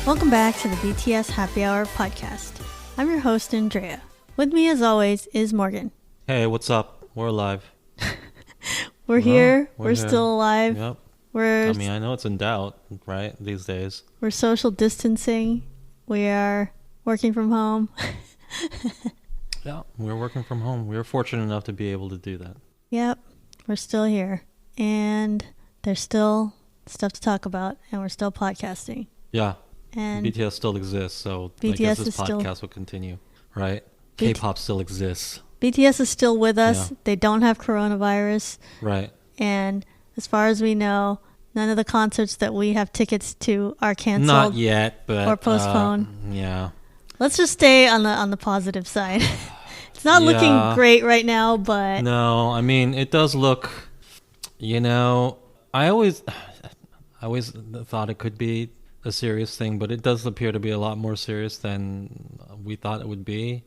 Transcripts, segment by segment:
Welcome back to the BTS Happy Hour podcast. I'm your host, Andrea. With me, as always, is Morgan. Hey, what's up? We're alive. We're here. We're We're here. still alive. Yep. I know it's in doubt, right, these days. We're social distancing. We are working from home. Yeah, we're working from home. We were fortunate enough to be able to do that. Yep. We're still here. And there's still stuff to talk about, and we're still podcasting. Yeah. And BTS still exists, so BTS I guess this is still- podcast will continue, right? BT- K-pop still exists, BTS is still with us. Yeah. They don't have coronavirus. right? And as far as we know, none of the concerts that we have tickets to are canceled. Not yet, but or postponed. Yeah. Let's just stay on the positive side. It's not looking Yeah. great right now, but No, I mean it does look. I always thought it could be a serious thing, but it does appear to be a lot more serious than we thought it would be.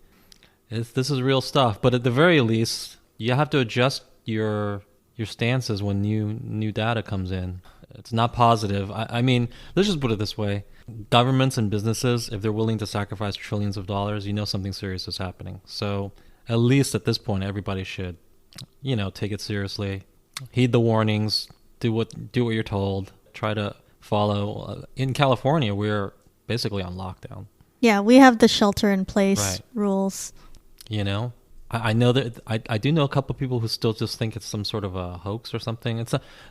This is real stuff, but at the very least, you have to adjust your stances when new data comes in. It's not positive. I mean, let's just put it this way. Governments and businesses, if they're willing to sacrifice trillions of dollars, something serious is happening. So at least at this point, everybody should, take it seriously. Heed the warnings. Do what you're told. Try to follow. In California, we're basically on lockdown. yeah, we have the shelter in place Right. rules. I know that I do know a couple of people who still just think it's some sort of a hoax or something.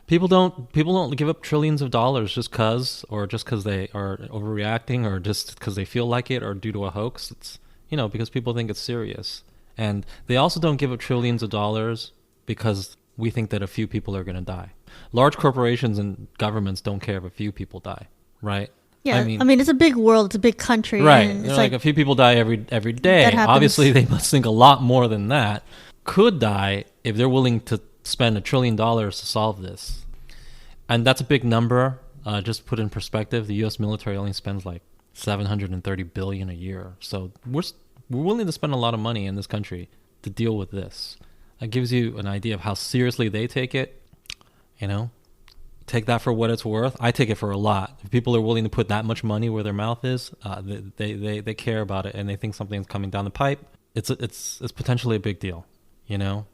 People don't give up trillions of dollars just cause they are overreacting or just because they feel like it or due to a hoax. It's because people think it's serious, and they also don't give up trillions of dollars because we think that a few people are going to die. Large corporations and governments don't care if a few people die, right? Yeah, I mean it's a big world, it's a big country, Right. and They're it's like a few people die every day. That happens. Obviously, they must think a lot more than that could die if they're willing to spend $1 trillion to solve this. And that's a big number. Just put in perspective, the U.S. military only spends like $730 billion a year. So we're willing to spend a lot of money in this country to deal with this. That gives you an idea of how seriously they take it. Take that for what it's worth. I take it for a lot. If people are willing to put that much money where their mouth is, they care about it and they think something's coming down the pipe. It's potentially a big deal, You know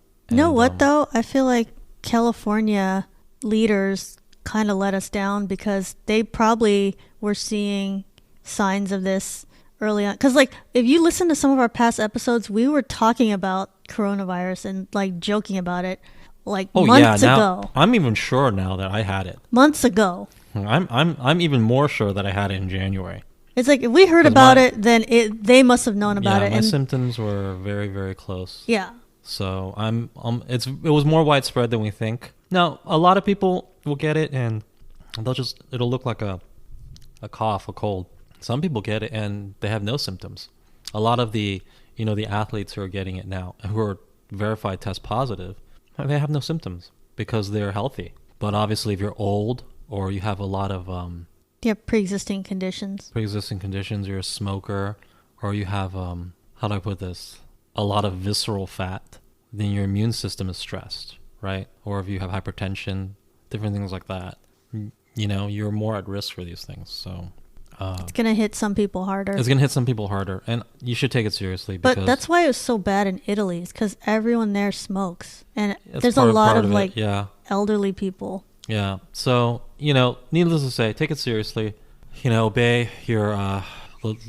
what though? I feel like California leaders kind of let us down because they probably were seeing signs of this early on. Because if you listen to some of our past episodes, we were talking about coronavirus and joking about it. Months ago. I'm even sure now that I had it. Months ago. I'm even more sure that I had it in January. It's like if we heard about it, then they must have known about it. My symptoms were very, very close. Yeah. So it was more widespread than we think. Now, a lot of people will get it and it'll look like a cough, a cold. Some people get it and they have no symptoms. A lot of the athletes who are getting it now, who are verified test positive, they have no symptoms because they're healthy. But obviously, if you're old or you have a lot of you have pre-existing conditions, you're a smoker, or you have how do I put this? A lot of visceral fat, then your immune system is stressed, right? Or if you have hypertension, different things like that, you're more at risk for these things. So it's gonna hit some people harder. And you should take it seriously. Because but that's why it was so bad in Italy. It's because everyone there smokes, and there's a lot of elderly people. Yeah. So needless to say, take it seriously. Obey your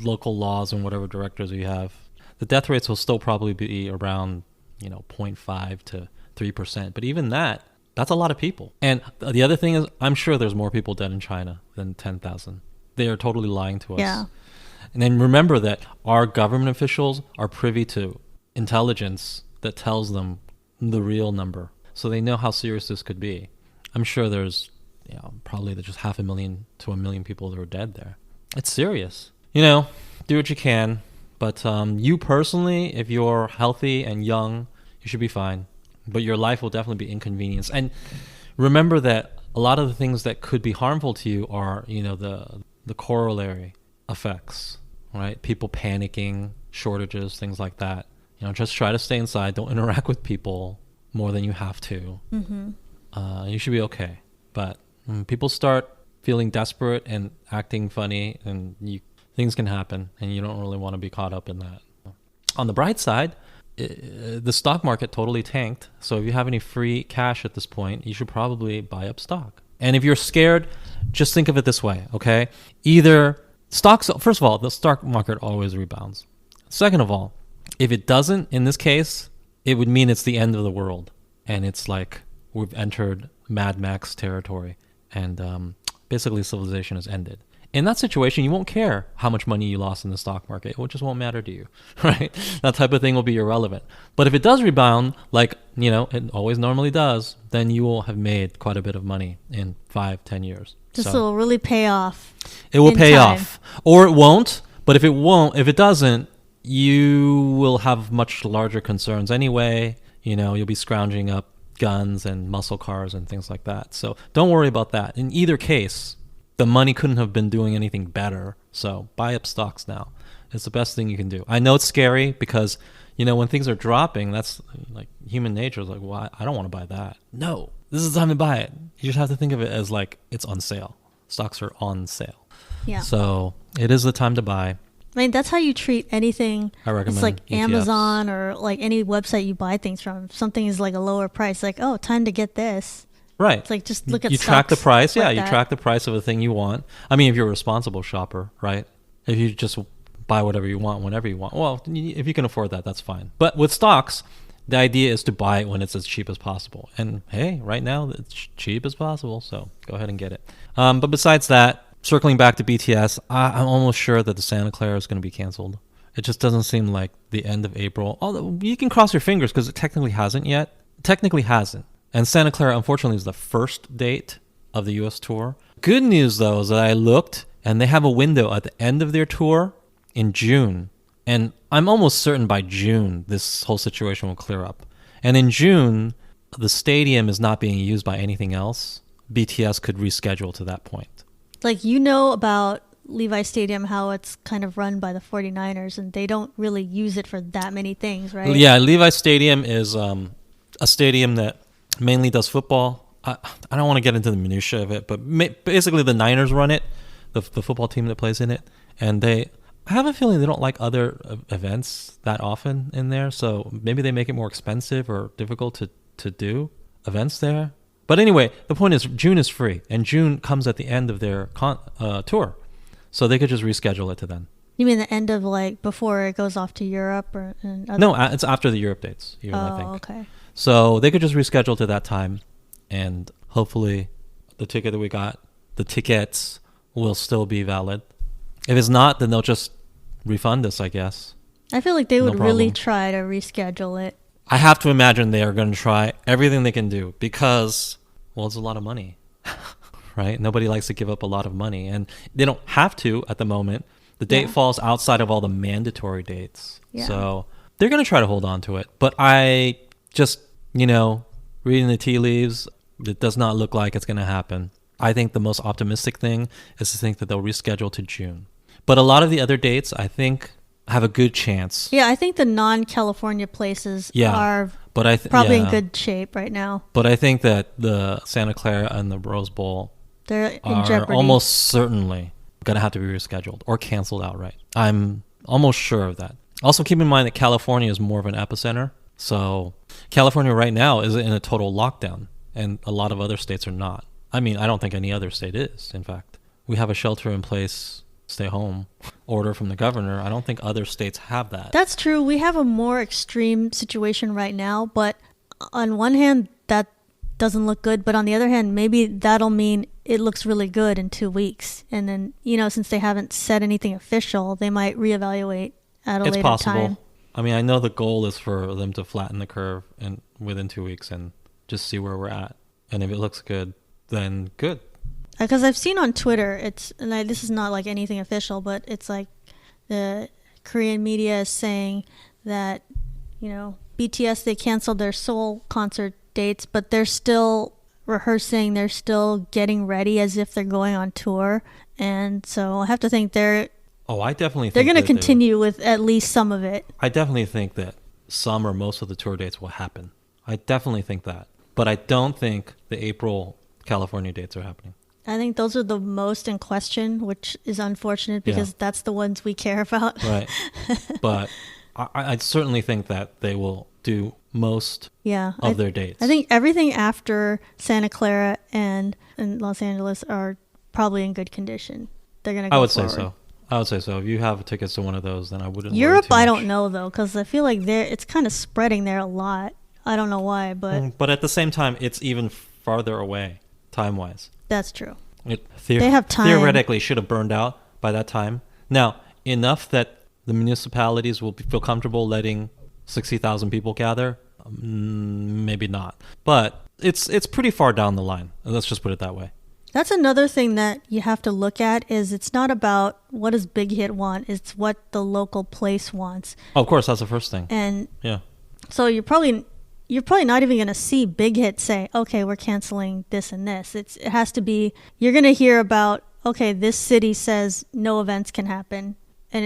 local laws and whatever directives you have. The death rates will still probably be around 0.5 to 3%, but even that's a lot of people. And the other thing is, I'm sure there's more people dead in China than 10,000. They are totally lying to us. Yeah. And then remember that our government officials are privy to intelligence that tells them the real number. So they know how serious this could be. I'm sure there's probably just 500,000 to 1 million people that are dead there. It's serious. Do what you can. But you personally, if you're healthy and young, you should be fine. But your life will definitely be inconvenienced. And remember that a lot of the things that could be harmful to you are, the corollary effects, right? People panicking, shortages, things like that. Just try to stay inside. Don't interact with people more than you have to. Mm-hmm. You should be okay. But when people start feeling desperate and acting funny, and things can happen, and you don't really want to be caught up in that. On the bright side, the stock market totally tanked. So if you have any free cash at this point, you should probably buy up stock. And if you're scared, just think of it this way, okay? Either stocks, first of all, the stock market always rebounds. Second of all, if it doesn't, in this case, it would mean it's the end of the world. And it's like we've entered Mad Max territory, and basically civilization has ended. In that situation, you won't care how much money you lost in the stock market. It just won't matter to you, right? That type of thing will be irrelevant. But if it does rebound, like, it always normally does, then you will have made quite a bit of money in 5-10 years. This will really pay off. It will pay off. Or it won't. But if it doesn't, you will have much larger concerns anyway. You'll be scrounging up guns and muscle cars and things like that. So don't worry about that. In either case, the money couldn't have been doing anything better. So buy up stocks now. It's the best thing you can do. I know it's scary because, when things are dropping, that's like human nature is like, well, I don't want to buy that. No, this is the time to buy it. You just have to think of it as like it's on sale. Stocks are on sale. Yeah. So it is the time to buy. I mean, that's how you treat anything. I recommend it's like ETFs. Amazon or like any website you buy things from. If something is like a lower price, like, oh, time to get this. Right. It's like just look at you track the price. Like you track the price of a thing you want. I mean, if you're a responsible shopper, right? If you just buy whatever you want whenever you want. Well, if you can afford that, that's fine. But with stocks, the idea is to buy it when it's as cheap as possible. And hey, right now it's cheap as possible, so go ahead and get it. But besides that, circling back to BTS, I'm almost sure that the Santa Clara is going to be canceled. It just doesn't seem like the end of April. Although you can cross your fingers because it technically hasn't yet. It technically hasn't. And Santa Clara, unfortunately, is the first date of the U.S. tour. Good news, though, is that I looked, and they have a window at the end of their tour in June. And I'm almost certain by June, this whole situation will clear up. And in June, the stadium is not being used by anything else. BTS could reschedule to that point. Like, about Levi Stadium, how it's kind of run by the 49ers, and they don't really use it for that many things, right? Yeah, Levi Stadium is a stadium that mainly does football. I don't want to get into the minutia of it, but basically the Niners run it, the football team that plays in it, and I have a feeling they don't like other events that often in there, so maybe they make it more expensive or difficult to do events there. But anyway, the point is June is free, and June comes at the end of their tour, so they could just reschedule it to then. You mean the end of like before it goes off to Europe or? No, it's after the Europe dates. I think. Okay. So they could just reschedule to that time, and hopefully the tickets will still be valid. If it's not, then they'll just refund us, I guess. I feel like they would really try to reschedule it. I have to imagine they are going to try everything they can do because, well, it's a lot of money, right? Nobody likes to give up a lot of money, and they don't have to at the moment. The date falls outside of all the mandatory dates. Yeah. So they're going to try to hold on to it. But I just, reading the tea leaves, it does not look like it's going to happen. I think the most optimistic thing is to think that they'll reschedule to June. But a lot of the other dates, I think, have a good chance. Yeah, I think the non-California places are probably in good shape right now. But I think that the Santa Clara and the Rose Bowl they're in jeopardy. Almost certainly going to have to be rescheduled or canceled outright. I'm almost sure of that. Also, keep in mind that California is more of an epicenter. So California right now is in a total lockdown, and a lot of other states are not. I mean, I don't think any other state is, in fact. We have a shelter-in-place, stay-home order from the governor. I don't think other states have that. That's true. We have a more extreme situation right now, but on one hand, that doesn't look good. But on the other hand, maybe that'll mean it looks really good in 2 weeks. And then, since they haven't said anything official, they might reevaluate at a later time. It's possible. I mean, I know the goal is for them to flatten the curve and within 2 weeks and just see where we're at. And if it looks good, then good. Because I've seen on Twitter, this is not like anything official, but it's like the Korean media is saying that, BTS, they canceled their Seoul concert dates, but they're still rehearsing, they're still getting ready as if they're going on tour. And so I have to think I definitely think they're going to continue with at least some of it. I definitely think that some or most of the tour dates will happen. I definitely think that. But I don't think the April California dates are happening. I think those are the most in question, which is unfortunate because that's the ones we care about. Right. But I certainly think that they will do most of their dates. I think everything after Santa Clara and Los Angeles are probably in good condition. They're going to go I would forward. say so. I would say so. If you have tickets to one of those, then I wouldn't worry Europe, too much. I don't know, though, because I feel like it's kind of spreading there a lot. I don't know why, but... But at the same time, it's even farther away, time-wise. That's true. They have time. Theoretically should have burned out by that time. Now, enough that the municipalities will feel comfortable letting 60,000 people gather? Maybe not. But it's pretty far down the line. Let's just put it that way. That's another thing that you have to look at is it's not about what does Big Hit want, it's what the local place wants. Oh, of course, that's the first thing. And yeah. So you're probably not even going to see Big Hit say, okay, we're canceling this and this. It has to be, you're going to hear about, okay, this city says no events can happen. And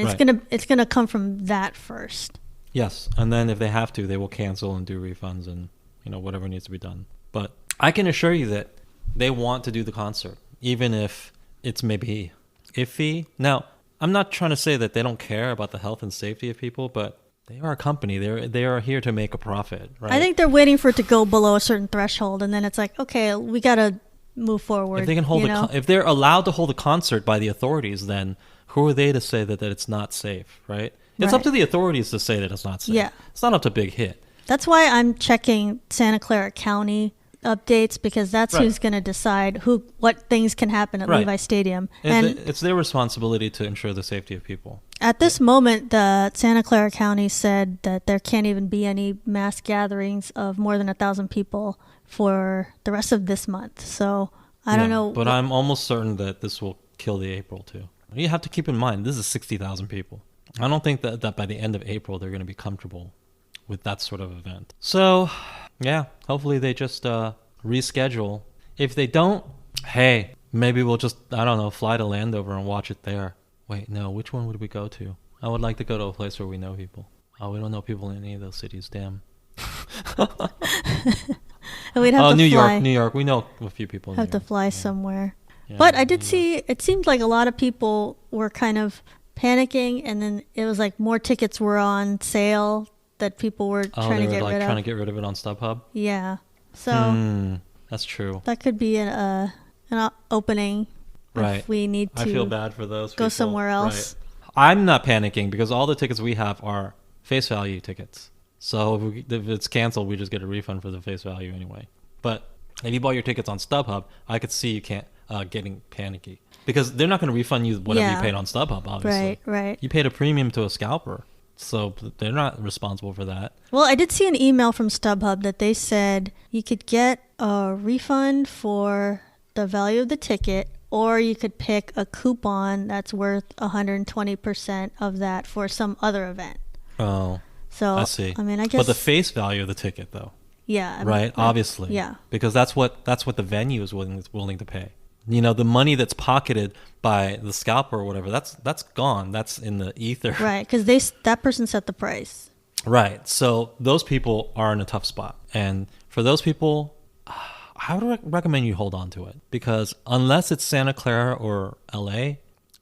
it's gonna come from that first. Yes. And then if they have to, they will cancel and do refunds and whatever needs to be done. But I can assure you that they want to do the concert, even if it's maybe iffy. Now, I'm not trying to say that they don't care about the health and safety of people, but they are a company. They are here to make a profit, right? I think they're waiting for it to go below a certain threshold, and then it's like, okay, we gotta move forward. If they can if they're allowed to hold a concert by the authorities, then who are they to say that it's not safe, right? It's up to the authorities to say that it's not safe. Yeah. It's not up to Big Hit. That's why I'm checking Santa Clara County updates, because that's who's going to decide what things can happen at Levi Stadium. And it's their responsibility to ensure the safety of people. At this moment, the Santa Clara County said that there can't even be any mass gatherings of more than 1,000 people for the rest of this month. So I don't know. But I'm almost certain that this will kill the April too. You have to keep in mind, this is 60,000 people. I don't think that by the end of April, they're going to be comfortable with that sort of event. So, yeah, hopefully they just reschedule. If they don't, hey, maybe we'll just, I don't know, fly to Landover and watch it there. Wait, no, which one would we go to? I would like to go to a place where we know people. Oh, we don't know people in any of those cities, damn. We'd have to New fly. York, New York. We know a few people in Have New to York. fly somewhere. Yeah, But I did see, it seemed like a lot of people were kind of panicking, and then it was like more tickets were on sale that people were trying to get rid of. Trying to get rid of it on StubHub? Yeah. So that's true. that could be an opening if we need to I feel bad for those go people. somewhere else. Right. I'm not panicking because all the tickets we have are face value tickets. So if it's canceled, we just get a refund for the face value anyway. But if you bought your tickets on StubHub, I could see you getting panicky. Because they're not going to refund you whatever you paid on StubHub, obviously. Right. You paid a premium to a scalper, so they're not responsible for that. Well, I did see an email from StubHub that they said you could get a refund for the value of the ticket, or you could pick a coupon that's worth 120% of that for some other event. Oh, so I see. I mean, I guess. But the face value of the ticket, though. Yeah. Right. Obviously. Yeah. Because that's what the venue is willing to pay. The money that's pocketed by the scalper or whatever, that's gone. That's in the ether. Right, because that person set the price. Right. So those people are in a tough spot. And for those people, I would recommend you hold on to it. Because unless it's Santa Clara or LA,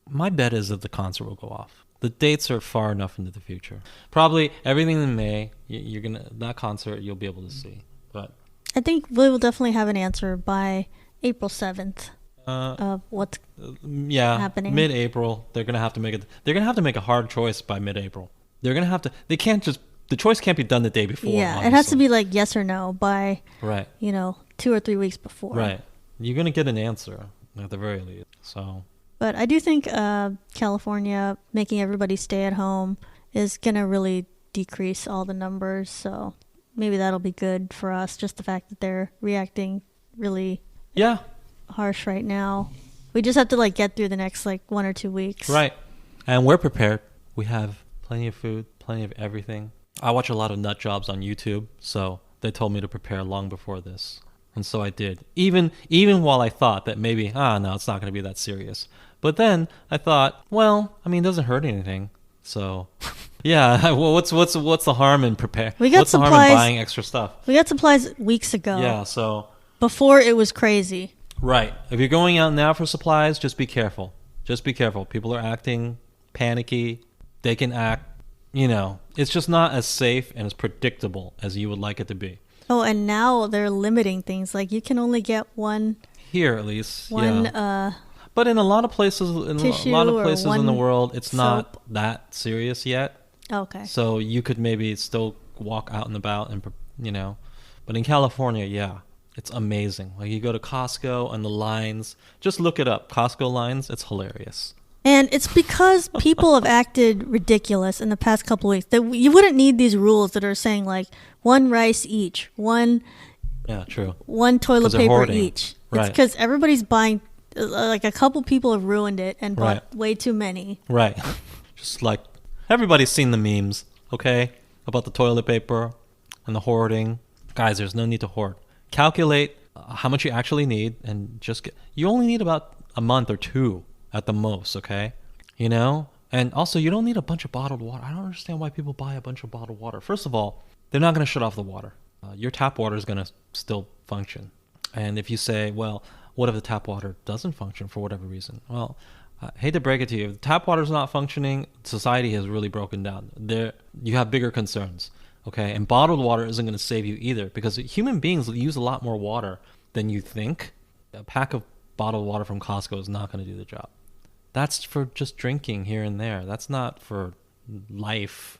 my bet is that the concert will go off. The dates are far enough into the future. Probably everything in May, that concert you'll be able to see. But I think we will definitely have an answer by April 7th. Of what's happening. Mid-April, they're gonna have to make a hard choice by mid-April. They're gonna have to. They can't just. The choice can't be done the day before. Yeah, obviously. It has to be like yes or no by 2 or 3 weeks before. Right, you're gonna get an answer at the very least. So. But I do think California making everybody stay at home is gonna really decrease all the numbers. So maybe that'll be good for us. Just the fact that they're reacting really. Yeah. Harsh right now. We just have to get through the next 1 or 2 weeks. Right. And we're prepared. We have plenty of food, plenty of everything. I watch a lot of nut jobs on YouTube, so they told me to prepare long before this. And so I did. Even while I thought that maybe, no, it's not going to be that serious. But then I thought, well, I mean, it doesn't hurt anything. So yeah, well, what's the harm in prepare? What's the harm in buying extra stuff? We got supplies weeks ago. Yeah, so before it was crazy. Right. If you're going out now for supplies, just be careful. Just be careful. People are acting panicky. They can act, it's just not as safe and as predictable as you would like it to be. Oh, and now they're limiting things. Like you can only get one. Here, at least. One but in a lot of places, in the world, it's soap. not that serious yet. Okay. So you could maybe still walk out and about, and but in California, yeah, it's amazing. Like you go to Costco and the lines, just look it up. Costco lines, it's hilarious. And it's because people have acted ridiculous in the past couple of weeks that you wouldn't need these rules that are saying like one rice each, one toilet paper each. Right. It's because everybody's buying. Like a couple people have ruined it and bought way too many. Right. Just like everybody's seen the memes, okay, about the toilet paper and the hoarding. Guys, there's no need to hoard. Calculate how much you actually need and you only need about a month or two at the most, okay? And also you don't need a bunch of bottled water. I don't understand why people buy a bunch of bottled water. First of all, they're not going to shut off the water. Your tap water is going to still function. And if you say, well, what if the tap water doesn't function for whatever reason? Well, I hate to break it to you. If the tap water is not functioning, society has really broken down. You have bigger concerns, okay? And bottled water isn't going to save you either because human beings use a lot more water than you think. A pack of bottled water from Costco is not going to do the job. That's for just drinking here and there. That's not for life.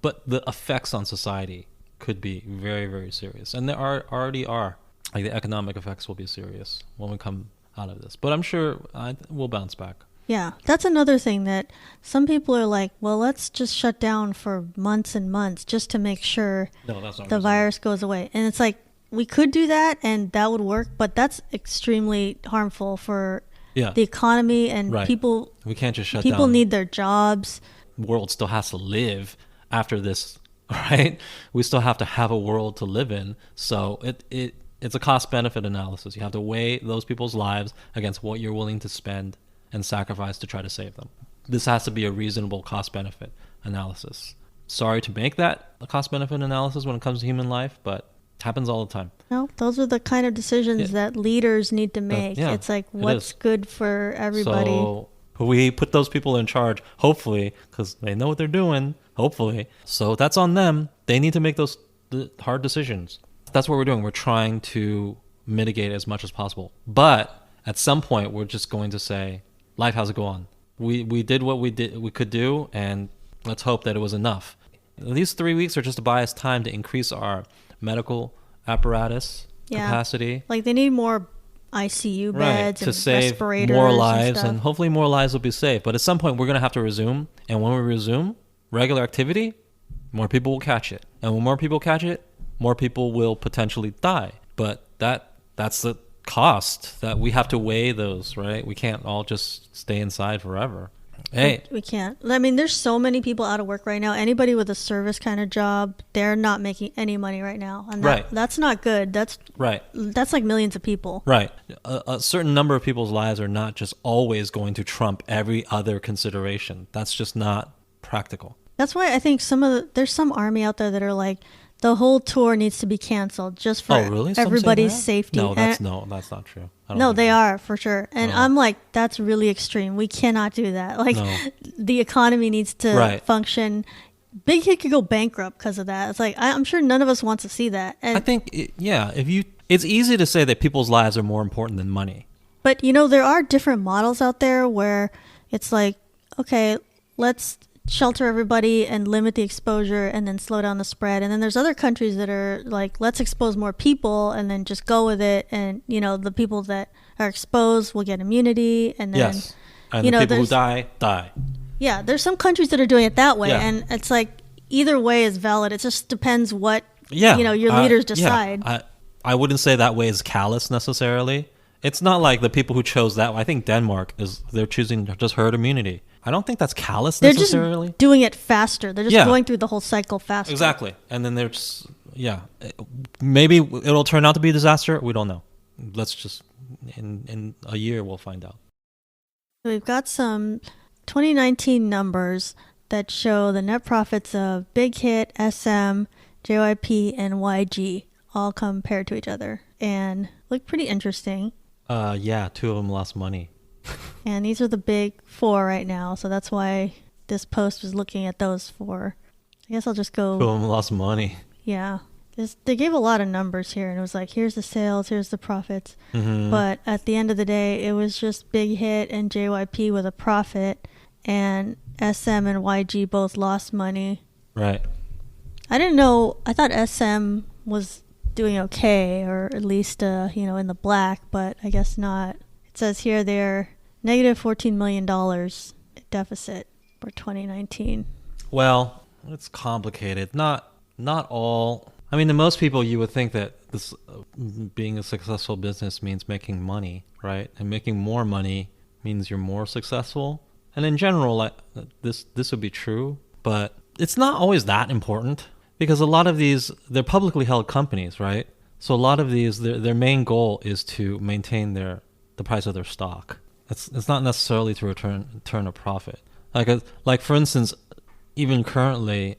But the effects on society could be very, very serious. And there already are. Like the economic effects will be serious when we come out of this. But I'm sure we'll bounce back. Yeah, that's another thing that some people are like, well, let's just shut down for months and months just to make sure the virus goes away. And it's like, we could do that and that would work, but that's extremely harmful for the economy and people. We can't just shut down. People need their jobs. The world still has to live after this, right? We still have to have a world to live in. So it's a cost-benefit analysis. You have to weigh those people's lives against what you're willing to spend and sacrifice to try to save them. This has to be a reasonable cost-benefit analysis. Sorry to make that a cost-benefit analysis when it comes to human life, but it happens all the time. No, those are the kind of decisions that leaders need to make. It's like, what's good for everybody? So we put those people in charge, hopefully, because they know what they're doing, hopefully. So that's on them. They need to make the hard decisions. That's what we're doing. We're trying to mitigate as much as possible. But at some point, we're just going to say, life has to go on. We did what we could do, and let's hope that it was enough. These 3 weeks are just to buy us time to increase our medical apparatus capacity. Like they need more ICU beds and to save respirators more lives, and hopefully more lives will be saved. But at some point, we're going to have to resume. And when we resume regular activity, more people will catch it. And when more people catch it, more people will potentially die. But that's the cost that we have to weigh those, right? We can't all just stay inside forever. Hey, we can't. I mean, there's so many people out of work right now. Anybody with a service kind of job, they're not making any money right now. And that's not good. That's like millions of people. Right. A certain number of people's lives are not just always going to trump every other consideration. That's just not practical. That's why I think there's some army out there that are like, the whole tour needs to be canceled just for everybody's safety. No, that's not true. No, they are for sure. And I'm like, that's really extreme. We cannot do that. Like the economy needs to function. Big Hit could go bankrupt because of that. It's like, I'm sure none of us wants to see that. And I think, it's easy to say that people's lives are more important than money. But, there are different models out there where it's like, okay, let's shelter everybody and limit the exposure and then slow down the spread. And then there's other countries that are like, let's expose more people and then just go with it. And, the people that are exposed will get immunity. And then, and the people who die. Yeah, there's some countries that are doing it that way. And it's like, either way is valid. It just depends what, your leaders decide. I wouldn't say that way is callous necessarily. It's not like the people who chose that way. I think Denmark they're choosing just herd immunity. I don't think that's callous necessarily. They're just doing it faster. They're just going through the whole cycle faster. Exactly. And then they're just, maybe it'll turn out to be a disaster. We don't know. Let's just, in a year, we'll find out. We've got some 2019 numbers that show the net profits of Big Hit, SM, JYP, and YG all compared to each other and look pretty interesting. Yeah, two of them lost money. And these are the big four right now, so that's why this post was looking at those four. I guess I'll just Two of go, them lost money. yeah. They gave a lot of numbers here, and it was like, here's the sales, here's the profits. Mm-hmm. But at the end of the day, it was just Big Hit and JYP with a profit, and SM and YG both lost money. Right. I didn't know, I thought SM was doing okay, or at least, in the black, but I guess not. It says here they're negative $14 million deficit for 2019. Well, it's complicated. Not all. I mean, to most people, you would think that this being a successful business means making money, right? And making more money means you're more successful. And in general, this would be true, but it's not always that important because a lot of these, they're publicly held companies, right? So a lot of these, their main goal is to maintain the price of their stock. It's not necessarily to turn a profit. Like for instance, even currently,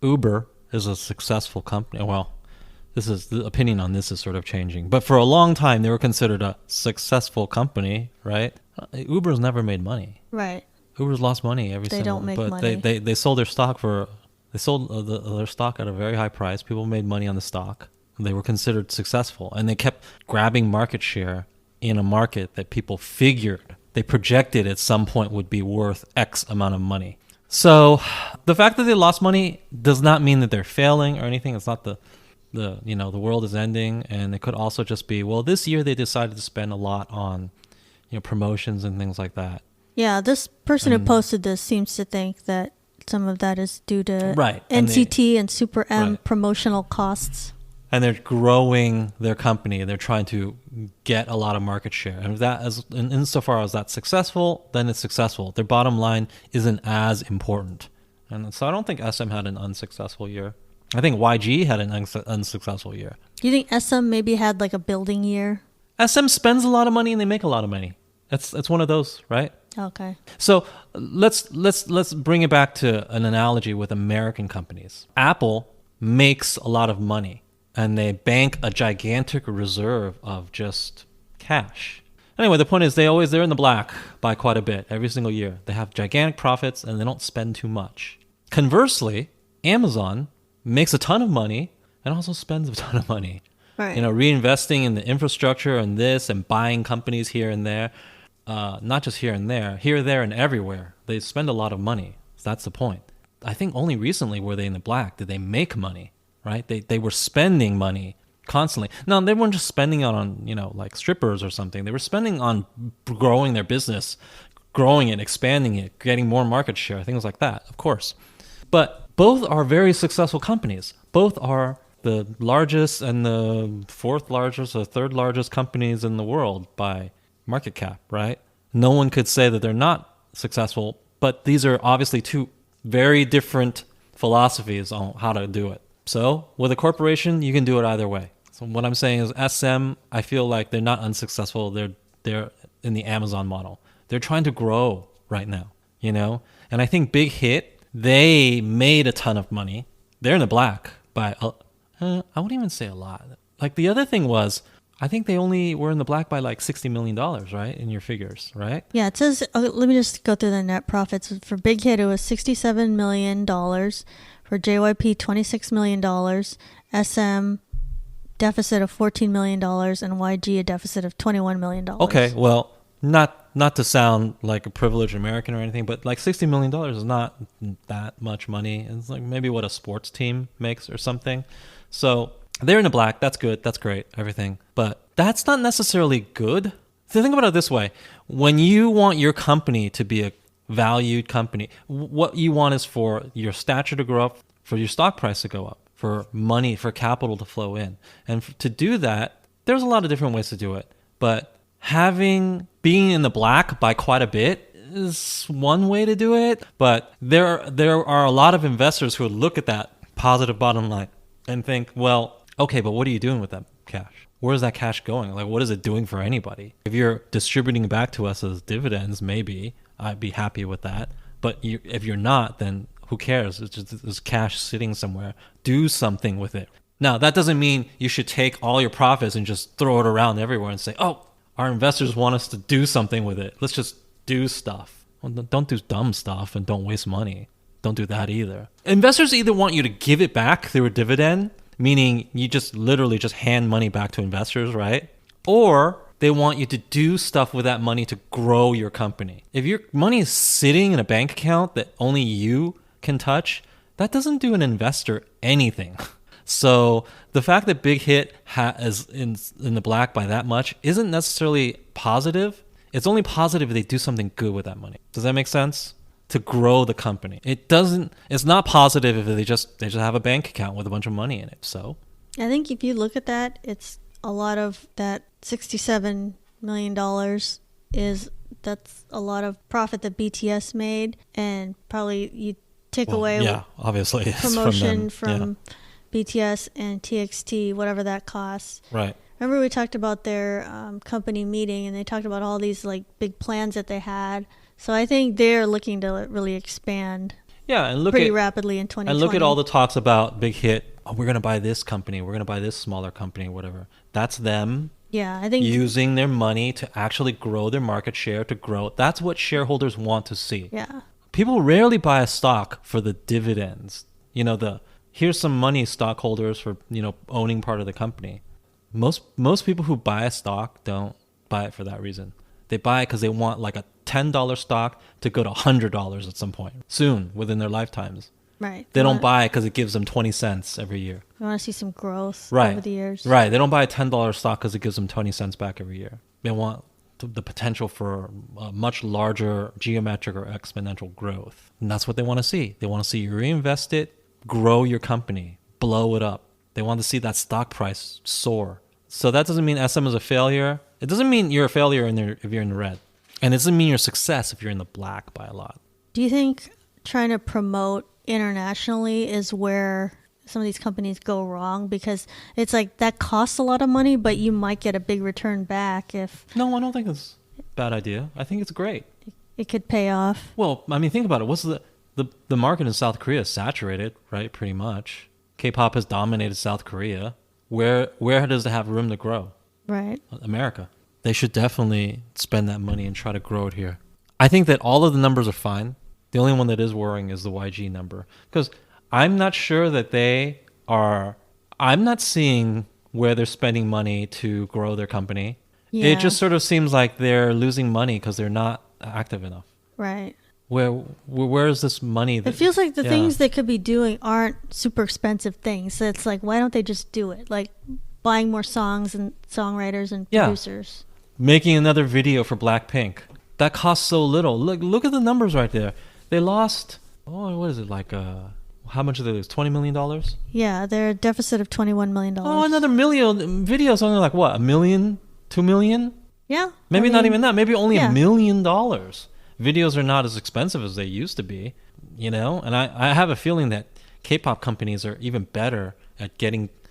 Uber is a successful company. Well, the opinion on this is sort of changing, but for a long time they were considered a successful company, right? Uber's never made money. Right. Uber's lost money every They single. don't make but money. They sold their stock their stock at a very high price. People made money on the stock. They were considered successful, and they kept grabbing market share in a market that people figured they projected at some point would be worth X amount of money. So the fact that they lost money does not mean that they're failing or anything. It's not the world is ending, and it could also just be, well, this year they decided to spend a lot on promotions and things like that. Yeah, this person who posted this seems to think that some of that is due to Right. NCT and Super M Right. promotional costs. And they're growing their company. They're trying to get a lot of market share. And if that, insofar as that's successful, then it's successful. Their bottom line isn't as important. And so I don't think SM had an unsuccessful year. I think YG had an unsuccessful year. Do you think SM maybe had like a building year? SM spends a lot of money and they make a lot of money. It's one of those, right? Okay. So let's bring it back to an analogy with American companies. Apple makes a lot of money, and they bank a gigantic reserve of just cash. Anyway, the point is they're in the black by quite a bit every single year. They have gigantic profits and they don't spend too much. Conversely, Amazon makes a ton of money and also spends a ton of money. Right. Reinvesting in the infrastructure and this and buying companies here and there. Not just here, there, and everywhere. They spend a lot of money. So that's the point. I think only recently were they in the black did they make money. Right? They were spending money constantly. Now, they weren't just spending it on, like strippers or something. They were spending on growing their business, growing it, expanding it, getting more market share, things like that, of course. But both are very successful companies. Both are the largest and the fourth largest or third largest companies in the world by market cap, right? No one could say that they're not successful, but these are obviously two very different philosophies on how to do it. So with a corporation, you can do it either way. So what I'm saying is SM, I feel like they're not unsuccessful. They're in the Amazon model. They're trying to grow right now, And I think Big Hit, they made a ton of money. They're in the black by, I wouldn't even say a lot. Like the other thing was, I think they only were in the black by like $60 million, right? In your figures, right? Yeah, it says, let me just go through the net profits. For Big Hit, it was $67 million. For JYP, $26 million. SM, deficit of $14 million. And YG, a deficit of $21 million. Okay, well, not to sound like a privileged American or anything, but like $60 million is not that much money. It's like maybe what a sports team makes or something. So they're in the black. That's good. That's great. Everything. But that's not necessarily good. So think about it this way. When you want your company to be a valued company, what you want is for your stature to grow up, for your stock price to go up, for money, for capital to flow in. And to do that, there's a lot of different ways to do it. But being in the black by quite a bit is one way to do it. But there are a lot of investors who would look at that positive bottom line and think, well, okay, but what are you doing with that cash? Where's that cash going? Like, what is it doing for anybody? If you're distributing back to us as dividends, maybe I'd be happy with that. But if you're not, then who cares? It's cash sitting somewhere. Do something with it. Now, that doesn't mean you should take all your profits and just throw it around everywhere and say, oh, our investors want us to do something with it. Let's just do stuff. Well, don't do dumb stuff and don't waste money. Don't do that either. Investors either want you to give it back through a dividend, meaning you just literally just hand money back to investors, right? Or they want you to do stuff with that money to grow your company. If your money is sitting in a bank account that only you can touch, that doesn't do an investor anything. So the fact that Big Hit is in the black by that much isn't necessarily positive. It's only positive if they do something good with that money. Does that make sense? To grow the company. It's not positive if they just have a bank account with a bunch of money in it. So I think if you look at that, it's a lot of that $67 million that's a lot of profit that BTS made, and probably you take away obviously promotion from BTS and TXT, whatever that costs. Right. Remember we talked about their company meeting, and they talked about all these like big plans that they had. So I think they're looking to really expand. Yeah, and pretty rapidly in 2020. And look at all the talks about Big Hit. Oh, we're going to buy this company. We're going to buy this smaller company, whatever. That's them. Yeah, I think using their money to actually grow their market share, to grow. That's what shareholders want to see. Yeah. People rarely buy a stock for the dividends. Here's some money, stockholders, for owning part of the company. Most people who buy a stock don't buy it for that reason. They buy it because they want like a $10 stock to go to $100 at some point soon within their lifetimes. Right. They don't buy it because it gives them 20 cents every year. They want to see some growth right. over the years. Right. They don't buy a $10 stock because it gives them 20 cents back every year. They want the potential for a much larger geometric or exponential growth. And that's what they want to see. They want to see you reinvest it, grow your company, blow it up. They want to see that stock price soar. So that doesn't mean SM is a failure. It doesn't mean you're a failure if you're in the red. And it doesn't mean you're a success if you're in the black by a lot. Do you think trying to promote internationally is where some of these companies go wrong? Because it's like that costs a lot of money, but you might get a big return back if... No, I don't think it's a bad idea. I think it's great. It could pay off. Well, I mean, think about it. What's the market in South Korea is saturated, right? Pretty much. K-pop has dominated South Korea. Where does it have room to grow? Right. America. They should definitely spend that money and try to grow it here. I think that all of the numbers are fine. The only one that is worrying is the YG number. Because I'm not sure that I'm not seeing where they're spending money to grow their company. Yeah. It just sort of seems like they're losing money because they're not active enough. Right. Where is this money? It feels like the things they could be doing aren't super expensive things. So it's like, why don't they just do it? Like buying more songs and songwriters and producers. Making another video for Blackpink. That costs so little. Look at the numbers right there. They lost, what is it, like, how much did they lose? $20 million? Yeah, they're a deficit of $21 million. Oh, another million. Videos only like what, $1 million, $2 million? Yeah. Maybe not even that. Maybe only $1 million. Videos are not as expensive as they used to be, And I have a feeling that K-pop companies are even better at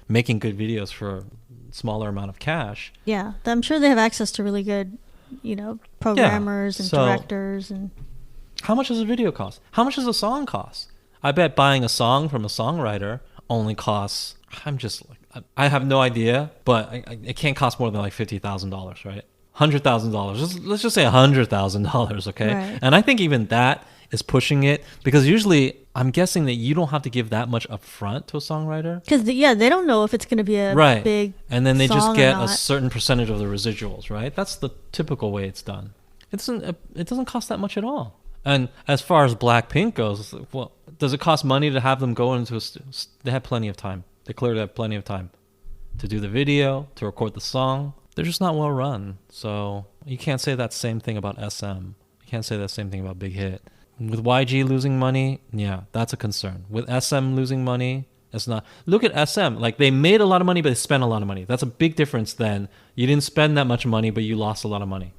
making good videos for a smaller amount of cash. Yeah, I'm sure they have access to really good, programmers and directors. And how much does a video cost? How much does a song cost? I bet buying a song from a songwriter only costs, I have no idea, but it can't cost more than like $50,000, right? $100,000. Let's just say $100,000, okay? Right. And I think even that is pushing it, because usually I'm guessing that you don't have to give that much upfront to a songwriter. Because they don't know if it's going to be a big and then they song just get or not. a certain percentage of the residuals, right? That's the typical way it's done. It doesn't cost that much at all. And as far as Blackpink goes, well, does it cost money to have them go into they have plenty of time. They clearly have plenty of time to do the video, to record the song. They're just not well run. So you can't say that same thing about SM. You can't say that same thing about Big Hit. With YG losing money, that's a concern. With SM losing money, it's not. Look at SM. Like, they made a lot of money, but they spent a lot of money. That's a big difference than you didn't spend that much money, but you lost a lot of money.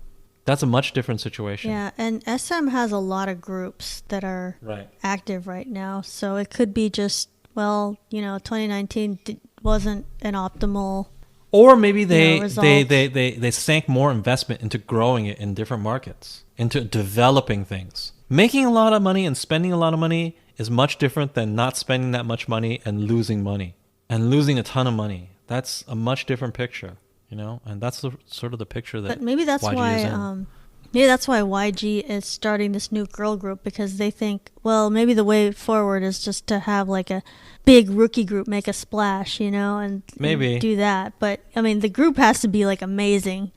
That's a much different situation. Yeah, and SM has a lot of groups that are active right now. So it could be just, 2019 wasn't an optimal... Or maybe they sank more investment into growing it in different markets, into developing things. Making a lot of money and spending a lot of money is much different than not spending that much money and losing a ton of money. That's a much different picture. and that's sort of the picture that But maybe that's YG is in. maybe that's why YG is starting this new girl group, because they think, well, maybe the way forward is just to have like a big rookie group make a splash, and Maybe. do that. But I mean, the group has to be like amazing.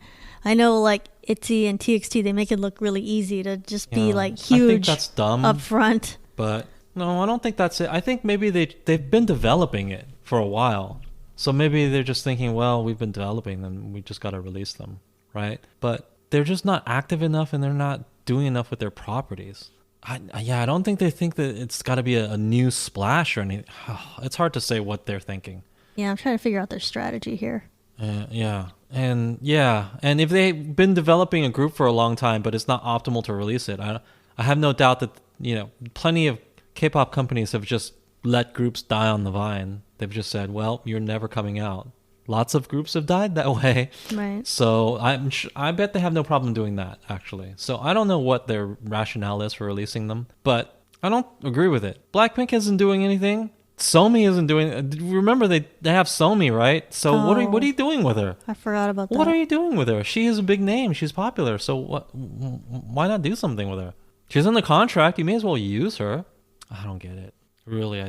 I know like ITZY and TXT, they make it look really easy to just be like I think huge that's dumb. up front. But no, I don't think that's it. I think maybe they've been developing it for a while. So maybe they're just thinking, well, we've been developing them, we just got to release them, right? But they're just not active enough, and they're not doing enough with their properties. I don't think they think that it's got to be a new splash or anything. It's hard to say what they're thinking. Yeah, I'm trying to figure out their strategy here. And if they've been developing a group for a long time, but it's not optimal to release it, I have no doubt that plenty of K-pop companies have just let groups die on the vine. They've just said, well, you're never coming out. Lots of groups have died that way. Right. So I bet they have no problem doing that, actually. So I don't know what their rationale is for releasing them, but I don't agree with it. Blackpink isn't doing anything. Somi isn't doing. Remember, they have Somi, right? So what are you doing with her? I forgot about that. What are you doing with her? She is a big name. She's popular. So why not do something with her? She's in the contract. You may as well use her. I don't get it. Really,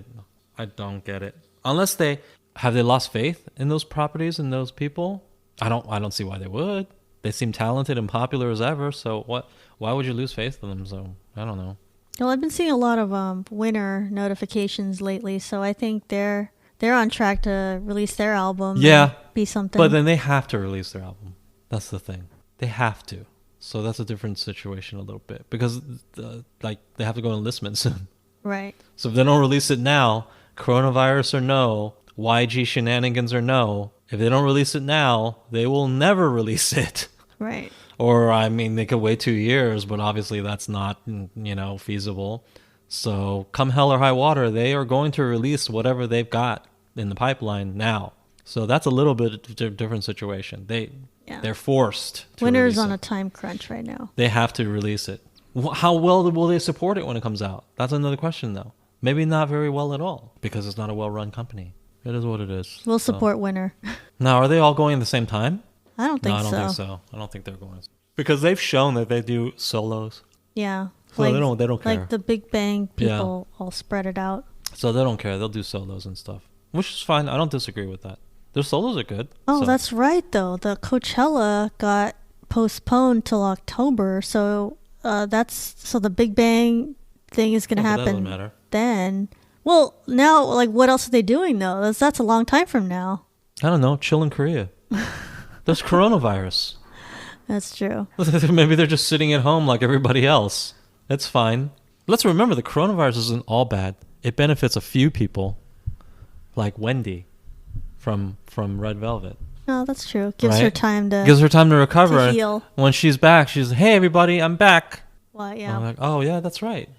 I don't get it. Unless they lost faith in those properties and those people? I don't see why they would. They seem talented and popular as ever. So why would you lose faith in them? So I don't know. Well, I've been seeing a lot of winner notifications lately, so I think they're on track to release their album. Yeah, be something. But then they have to release their album. That's the thing. They have to. So that's a different situation a little bit, because they have to go enlistment soon. Right. So if they don't release it now, coronavirus or no, YG shenanigans or no, if they don't release it now, they will never release it. Right. Or, I mean, they could wait 2 years, but obviously that's not, feasible. So come hell or high water, they are going to release whatever they've got in the pipeline now. So that's a little bit different situation. They're forced to Winner's release on it. a time crunch right now. They have to release it. How well will they support it when it comes out? That's another question, though. Maybe not very well at all, because it's not a well-run company. It is what it is. We'll support Winner. Now, are they all going at the same time? I don't think so. No, I don't think so. I don't think they're going. Because they've shown that they do solos. Yeah. So they don't care. Like the Big Bang people all spread it out. So they don't care. They'll do solos and stuff, which is fine. I don't disagree with that. Their solos are good. Oh, so. That's right, though. The Coachella got postponed till October, so the Big Bang thing is going to happen. That doesn't matter. Then. Well, now, like, what else are they doing, though? That's a long time from now. I don't know. Chill in Korea. There's coronavirus. That's true. Maybe they're just sitting at home like everybody else. It's fine. Let's remember, the coronavirus isn't all bad. It benefits a few people, like Wendy from Red Velvet. No, that's true. Gives her time to recover. to heal. When she's back, she's, hey, everybody, I'm back. Well, yeah. I'm like, oh, yeah, that's right.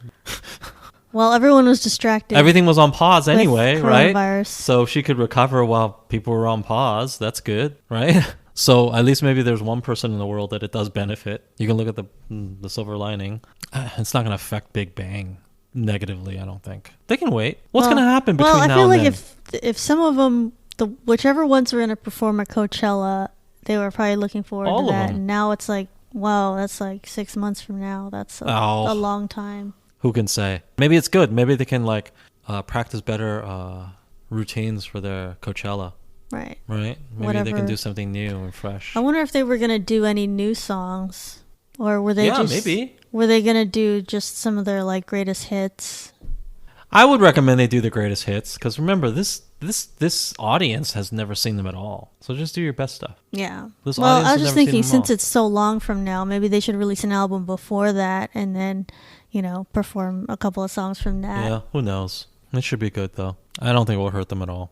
Well, everyone was distracted. Everything was on pause anyway, right? So So she could recover while people were on pause. That's good, right? So at least maybe there's one person in the world that it does benefit. You can look at the silver lining. It's not going to affect Big Bang negatively, I don't think. They can wait. What's going to happen between now and then? Well, I feel like if some of them, whichever ones were going to perform at Coachella, they were probably looking forward All to of that. them. And now it's like, wow, that's like 6 months from now. That's a long time. Who can say? Maybe it's good. Maybe they can practice better routines for their Coachella. Right. Maybe they can do something new and fresh. I wonder if they were going to do any new songs, or were they maybe. Were they going to do just some of their like greatest hits? I would recommend they do the greatest hits, because remember, this audience has never seen them at all. So just do your best stuff. Yeah. This well, audience I has was just never seen thinking, them since all. it's so long from now, maybe they should release an album before that, and then perform a couple of songs from that. Yeah, who knows? It should be good, though. I don't think it will hurt them at all.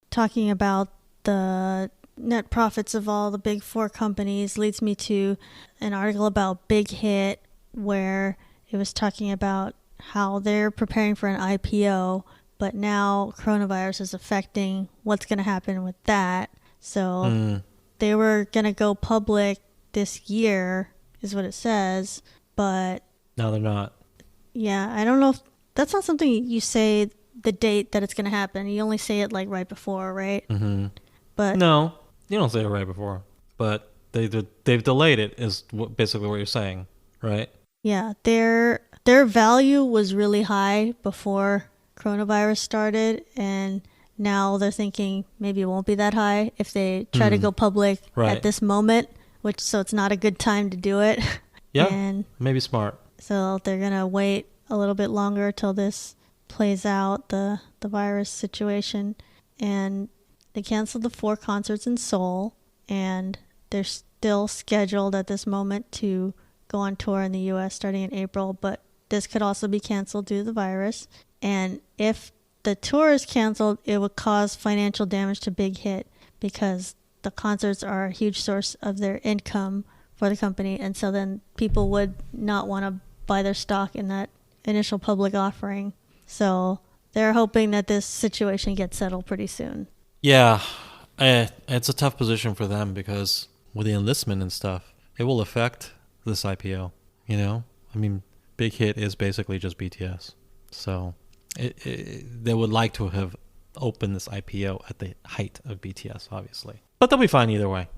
Talking about the net profits of all the big four companies leads me to an article about Big Hit, where it was talking about how they're preparing for an IPO, but now coronavirus is affecting what's going to happen with that. So they were going to go public this year, is what it says, but No, they're not. yeah, I don't know if that's not something you say the date that it's going to happen. You only say it like right before, right? Mm-hmm. But No. You don't say it right before, but they've delayed it. Is basically what you're saying, right? Yeah, their value was really high before coronavirus started, and now they're thinking maybe it won't be that high if they try to go public Right. at this moment, which so it's not a good time to do it. Yeah, And maybe smart. so they're gonna wait a little bit longer till this plays out, the virus situation. And they canceled the 4 concerts in Seoul, and they're still scheduled at this moment to go on tour in the US starting in April, but this could also be canceled due to the virus. And if the tour is canceled, it would cause financial damage to Big Hit because the concerts are a huge source of their income for the company, and so then people would not want to buy their stock in that initial public offering. So they're hoping that this situation gets settled pretty soon. Yeah, it's a tough position for them because with the enlistment and stuff, it will affect this IPO. You know, I mean, Big Hit is basically just BTS, so they would like to have opened this IPO at the height of BTS, obviously, but they'll be fine either way.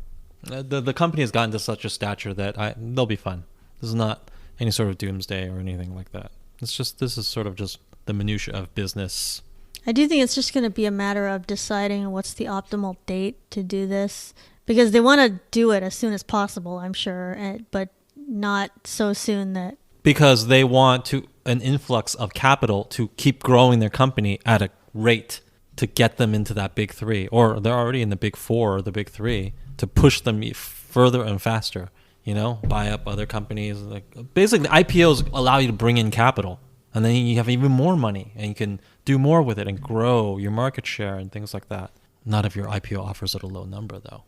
The company has gotten to such a stature that they'll be fine. This is not any sort of doomsday or anything like that. This is sort of just the minutia of business. I do think it's just going to be a matter of deciding what's the optimal date to do this, because they want to do it as soon as possible, I'm sure, but not so soon that... Because they want an influx of capital to keep growing their company at a rate to get them into that big three, or they're already in the big four or the big three, to push them further and faster. You know, buy up other companies. Like basically, IPOs allow you to bring in capital, and then you have even more money, and you can do more with it and grow your market share and things like that. Not if your IPO offers at a low number, though.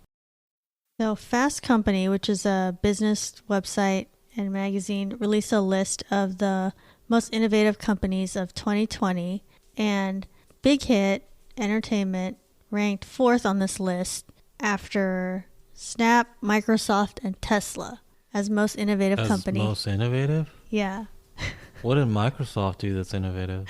So Fast Company, which is a business website and magazine, released a list of the most innovative companies of 2020, and Big Hit Entertainment ranked 4th on this list after Snap, Microsoft, and Tesla as most innovative company. Most innovative? Yeah. What did Microsoft do that's innovative?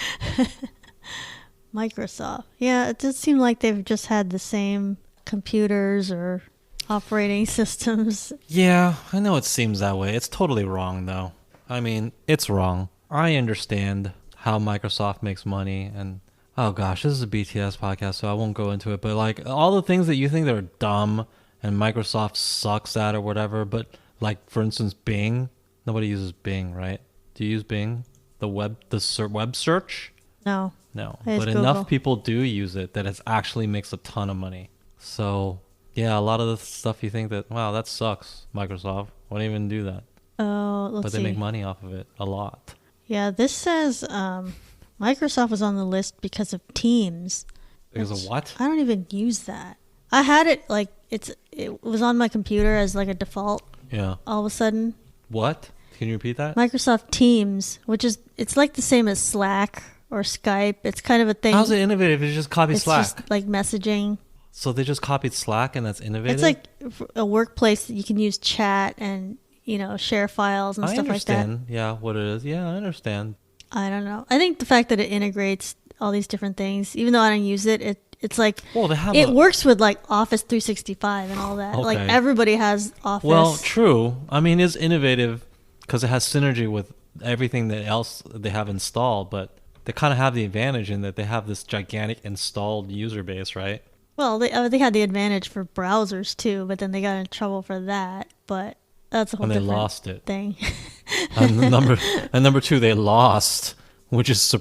Microsoft. Yeah, it does seem like they've just had the same computers or operating systems. Yeah, I know it seems that way. It's totally wrong, though. I mean, it's wrong. I understand how Microsoft makes money, and oh gosh, this is a BTS podcast, so I won't go into it, but like all the things that you think that are dumb and Microsoft sucks at or whatever, but like for instance Bing, nobody uses Bing, right? Do you use Bing? The web search? No. No, I use but Google. enough people do use it that it actually makes a ton of money. So yeah, a lot of the stuff you think that, wow, that sucks, Microsoft, won't even do that. Oh, let's But see. they make money off of it a lot. Yeah, this says Microsoft was on the list because of Teams. Because of what? I don't even use that. I had it like it was on my computer as like a default. Yeah. All of a sudden, What? Can you repeat that? Microsoft Teams, which is it's like the same as Slack or Skype. It's kind of a thing. How's it innovative? It's just copy It's Slack. just like messaging. So they just copied Slack and that's innovative? It's like a workplace that you can use chat and, share files and I stuff like that. understand, yeah, what it is. Yeah, I understand. I don't know. I think the fact that it integrates all these different things, even though I don't use it, it's like Well, they have it works with like Office 365 and all that. Okay. Like everybody has Office. Well, true. I mean, it's innovative because it has synergy with everything that else they have installed, but they kind of have the advantage in that they have this gigantic installed user base, right? Well, they had the advantage for browsers too, but then they got in trouble for that. But that's a whole And they different lost it. thing. And number two, they lost, which is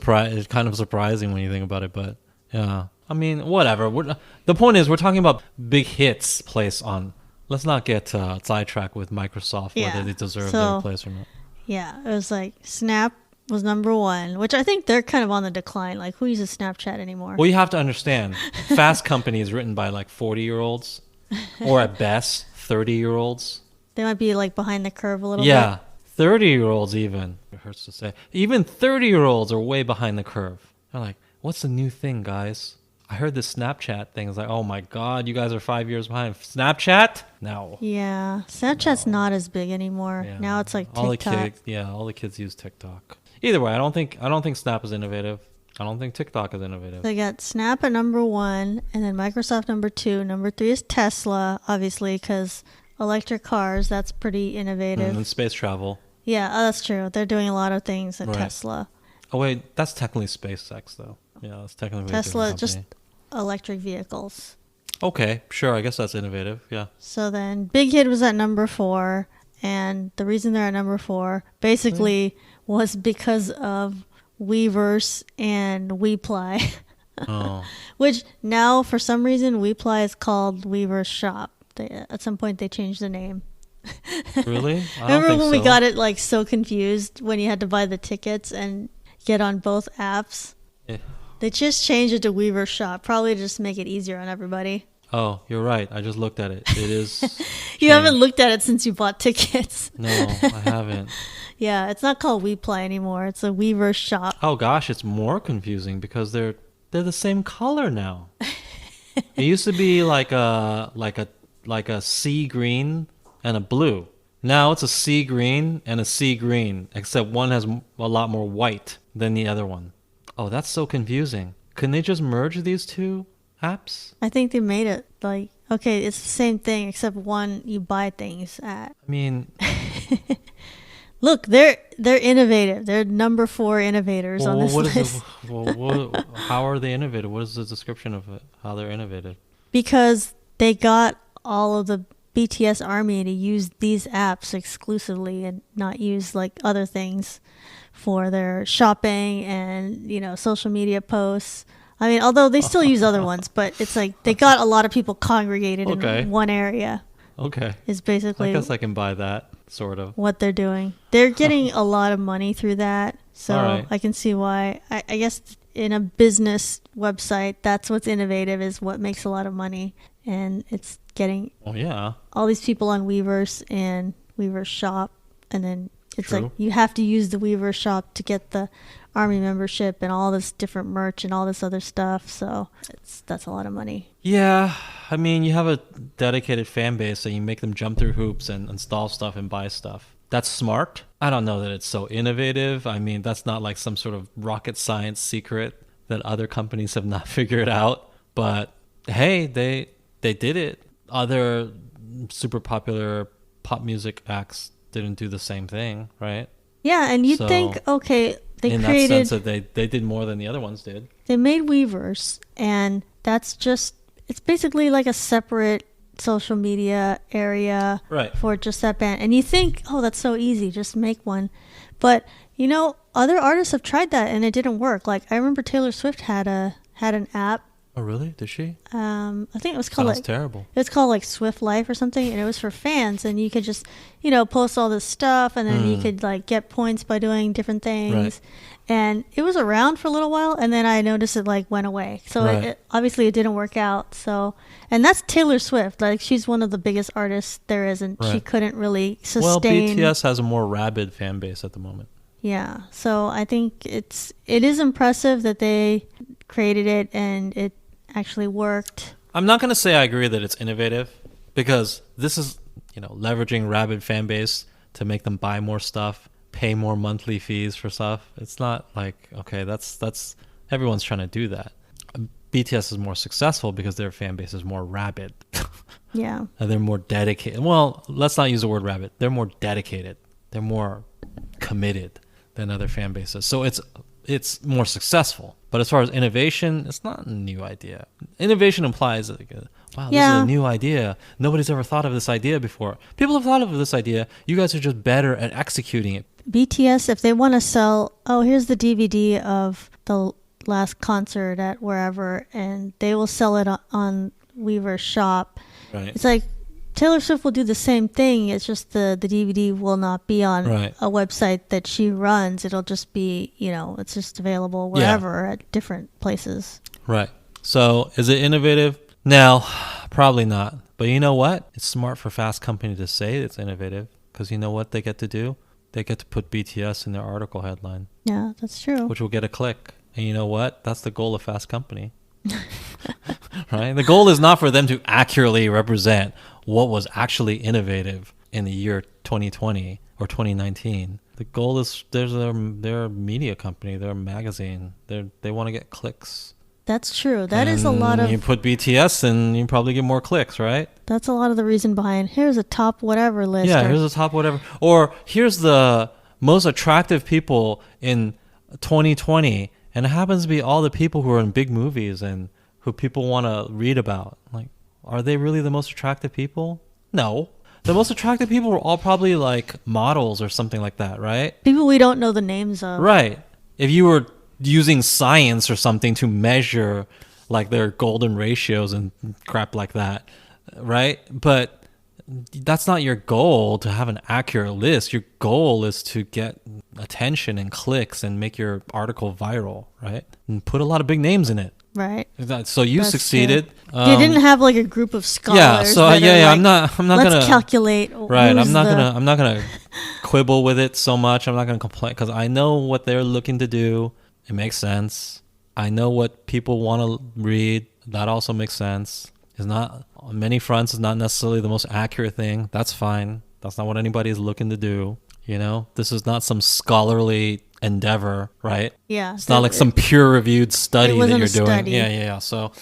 kind of surprising when you think about it. But yeah, I mean, whatever. The point is, we're talking about Big Hit's place on. Let's not get sidetracked with Microsoft, whether they deserve their place or not. Yeah, it was like Snap was number 1, which I think they're kind of on the decline. Like, who uses Snapchat anymore? Well, you have to understand, Fast Company is written by like 40-year-olds, or at best 30-year-olds. They might be like behind the curve a little bit. Yeah, 30-year-olds even. It hurts to say. Even 30-year-olds are way behind the curve. They're like, what's the new thing, guys? I heard this Snapchat thing. It's like, oh my God, you guys are 5 years behind. Snapchat? No. Yeah, Snapchat's not as big anymore. Yeah. Now it's like all TikTok. all the kids use TikTok. Either way, I don't think Snap is innovative. I don't think TikTok is innovative. They got Snap at number 1, and then Microsoft number 2. Number 3 is Tesla, obviously, because electric cars, that's pretty innovative. And space travel. Yeah, that's true. They're doing a lot of things at Tesla. Oh, wait, that's technically SpaceX, though. Yeah, that's technically Tesla, just electric vehicles. Okay, sure. I guess that's innovative. Yeah. So then Big Hit was at number 4, and the reason they're at number 4 basically was because of Weverse and Weeply. Oh. Which now, for some reason, Weeply is called Weverse Shop. At some point, they changed the name. Really? Remember when we got it like so confused when you had to buy the tickets and get on both apps? Yeah. They just changed it to Weverse Shop, probably to just make it easier on everybody. Oh, you're right. I just looked at it. It is. You haven't looked at it since you bought tickets. No, I haven't. Yeah, it's not called Weplay anymore. It's a Weverse Shop. Oh gosh, it's more confusing because they're the same color now. It used to be like a sea green and a blue. Now it's a sea green and a sea green, except one has a lot more white than the other one. Oh, that's so confusing. Couldn't they just merge these two apps? I think they made it like, okay, it's the same thing except one you buy things at. I mean, look, they're innovative. They're number 4 innovators on this list. How are they innovative? What is the description of it? How they're innovative? Because they got all of the BTS army to use these apps exclusively and not use like other things for their shopping and, you know, social media posts. I mean, although they still use other ones, but it's like they got a lot of people congregated in one area. Okay. Is basically, I guess I can buy that, sort of. What they're doing. They're getting a lot of money through that. So I can see why. I guess in a business website, that's what's innovative, is what makes a lot of money. And it's getting all these people on Weverse and Weverse Shop. And then it's like you have to use the Weverse Shop to get the army membership and all this different merch and all this other stuff. So that's a lot of money. Yeah. I mean, you have a dedicated fan base and you make them jump through hoops and install stuff and buy stuff. That's smart. I don't know that it's so innovative. I mean, that's not like some sort of rocket science secret that other companies have not figured out. But hey, they did it. Other super popular pop music acts didn't do the same thing, right? Yeah, and you'd think, okay, they created... In that sense that they did more than the other ones did. They made Weverse, and that's just... It's basically like a separate social media area for just that band. And you think, oh, that's so easy, just make one. But, you know, other artists have tried that, and it didn't work. Like, I remember Taylor Swift had an app. Oh, really? Did she? I think it was called terrible. It was called like Swift Life or something, and it was for fans, and you could just, you know, post all this stuff, and then you could like get points by doing different things. Right. And it was around for a little while, and then I noticed it like went away. So obviously it didn't work out. So, and that's Taylor Swift. Like, she's one of the biggest artists there is, and she couldn't really sustain. Well, BTS has a more rabid fan base at the moment. Yeah. So I think it is impressive that they created it and it actually worked. I'm not going to say I agree that it's innovative, because this is, you know, leveraging rabid fan base to make them buy more stuff, pay more monthly fees for stuff. It's not like, okay, that's everyone's trying to do that. BTS is more successful because their fan base is more rabid. Yeah. And they're more dedicated. Well, let's not use the word rabid. They're more dedicated. They're more committed than other fan bases. So it's more successful. But as far as innovation, it's not a new idea. Innovation implies like, wow, this is a new idea. Nobody's ever thought of this idea before. People have thought of this idea. You guys are just better at executing it. BTS, if they want to sell, here's the DVD of the last concert at wherever, and they will sell it on Weverse Shop. Right. It's like Taylor Swift will do the same thing. It's just the DVD will not be on a website that she runs. It'll just be, you know, it's just available wherever at different places. Right. So is it innovative? No, probably not. But you know what? It's smart for Fast Company to say it's innovative, because you know what they get to do? They get to put BTS in their article headline. Yeah, that's true. Which will get a click. And you know what? That's the goal of Fast Company. Right? The goal is not for them to accurately represent what was actually innovative in the year 2020, or 2019. The goal is they're a media company, they're a magazine. They want to get clicks. That's true. That is a lot of... You put BTS and you probably get more clicks, right? That's a lot of the reason behind, here's a top whatever list. Yeah, here's a top whatever. Or here's the most attractive people in 2020, and it happens to be all the people who are in big movies and who people want to read about. Like, are they really the most attractive people? No. The most attractive people were all probably like models or something like that, right? People we don't know the names of. Right. If you were using science or something to measure like their golden ratios and crap like that, right? But that's not your goal, to have an accurate list. Your goal is to get attention and clicks and make your article viral, right? And put a lot of big names in it. Right. So you That's succeeded. They didn't have like a group of scholars. Yeah. So that are yeah, like, I'm not let's gonna calculate. Right. I'm not gonna quibble with it so much. I'm not gonna complain because I know what they're looking to do. It makes sense. I know what people want to read. That also makes sense. It's not on many fronts. It's not necessarily the most accurate thing. That's fine. That's not what anybody is looking to do. You know, this is not some scholarly endeavor, right? Yeah. It's not like some peer-reviewed study that you're doing. Study. Yeah. So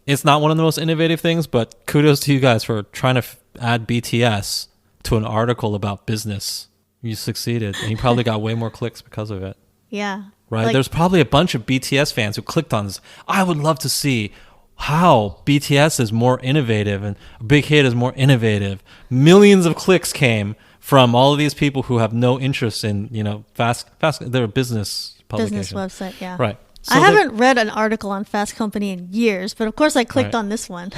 it's not one of the most innovative things, but kudos to you guys for trying to add BTS to an article about business. You succeeded, and you probably got way more clicks because of it. Yeah. Right? Like, There's probably a bunch of BTS fans who clicked on this. I would love to see how BTS is more innovative and Big Hit is more innovative. Millions of clicks came from all of these people who have no interest in, fast they're a business publication. business website, yeah. Right. So I haven't read an article on Fast Company in years, but of course I clicked Right. on this one.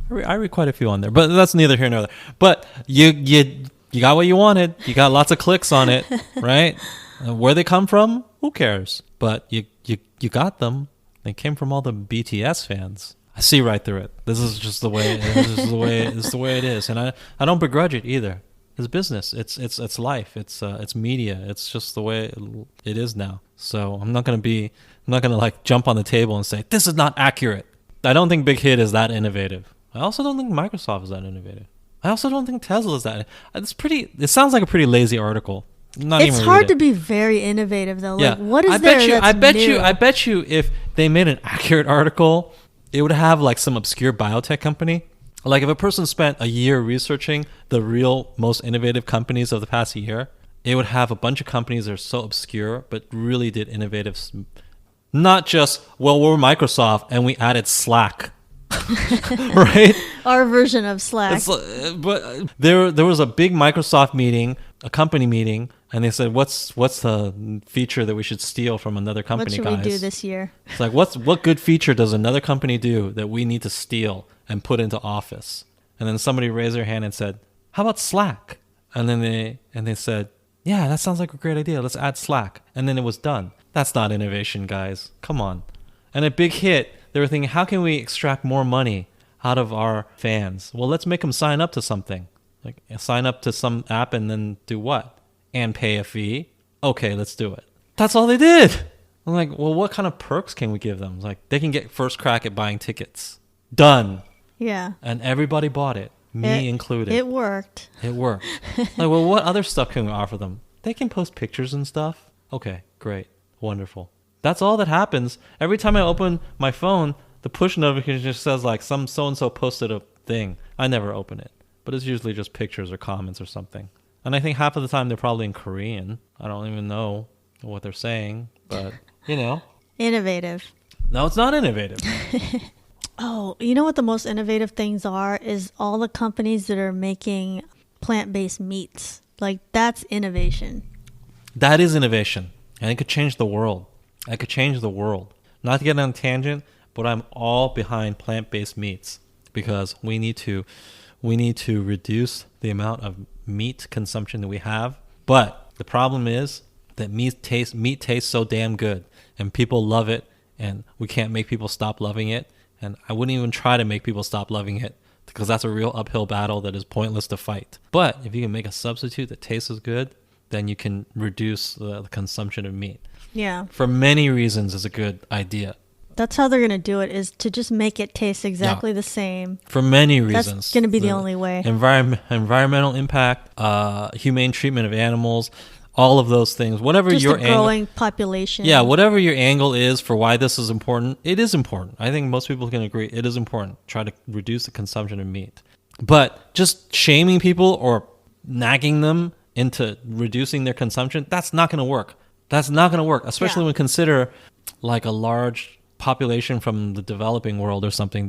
I read quite a few on there, but that's neither here nor there. But you got what you wanted. You got lots of clicks on it, right? Where they come from, who cares? But you got them. They came from all the BTS fans. I see right through it. This is just the way. This is the way it is, and I don't begrudge it either. It's business. It's life. It's media. It's just the way it is now. So I'm not gonna like jump on the table and say this is not accurate. I don't think Big Hit is that innovative. I also don't think Microsoft is that innovative. I also don't think Tesla is that. It sounds like a pretty lazy article. It's hard to be very innovative though. Yeah. Like, what is I bet you if they made an accurate article, it would have like some obscure biotech company. Like if a person spent a year researching the real most innovative companies of the past year, it would have a bunch of companies that are so obscure but really did innovative. Not just, well, we're Microsoft and we added Slack. Right? Our version of Slack. But there was a big Microsoft meeting, a company meeting, and they said, "What's the feature that we should steal from another company, What should guys?" we do this year? It's like, what good feature does another company do that we need to steal and put into Office? And then somebody raised their hand and said, "How about Slack?" And then they said, "Yeah, that sounds like a great idea. Let's add Slack." And then it was done. That's not innovation, guys. Come on. And a Big Hit, they were thinking, how can we extract more money out of our fans? Well, let's make them sign up to something. Like sign up to some app and then do what? And pay a fee? Okay, let's do it. That's all they did. I'm like, well, what kind of perks can we give them? It's like, they can get first crack at buying tickets. Done. Yeah. And everybody bought it, me included. It worked. It worked. Like, well, what other stuff can we offer them? They can post pictures and stuff. Okay, great. Wonderful. That's all that happens. Every time I open my phone, the push notification just says like some so-and-so posted a thing. I never open it. But it's usually just pictures or comments or something. And I think half of the time they're probably in Korean. I don't even know what they're saying. But, Innovative. No, it's not innovative. Oh, you know what the most innovative things are? Is all the companies that are making plant-based meats. Like, that's innovation. That is innovation. And it could change the world. Not to get on a tangent, but I'm all behind plant-based meats because we need to reduce the amount of meat consumption that we have. But the problem is that meat tastes so damn good and people love it and we can't make people stop loving it. And I wouldn't even try to make people stop loving it because that's a real uphill battle that is pointless to fight. But if you can make a substitute that tastes as good, then you can reduce the consumption of meat. Yeah. For many reasons, it's a good idea. That's how they're going to do it, is to just make it taste exactly the same. For many reasons. That's going to be the only way. Environmental impact, humane treatment of animals, all of those things. Whatever just your a growing population. Yeah, whatever your angle is for why this is important, it is important. I think most people can agree it is important. Try to reduce the consumption of meat. But just shaming people or nagging them into reducing their consumption, that's not going to work. That's not going to work, especially when consider like a large population from the developing world or something.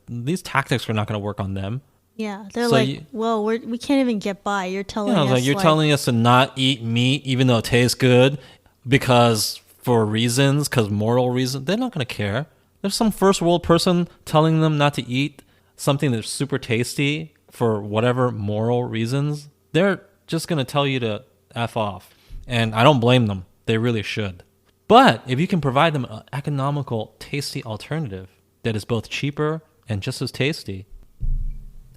These tactics are not going to work on them. Yeah, they're we can't even get by. You're telling us you're telling us to not eat meat even though it tastes good because moral reasons. They're not going to care. There's some first world person telling them not to eat something that's super tasty for whatever moral reasons. They're just going to tell you to F off. And I don't blame them. They really should. But if you can provide them an economical, tasty alternative that is both cheaper and just as tasty,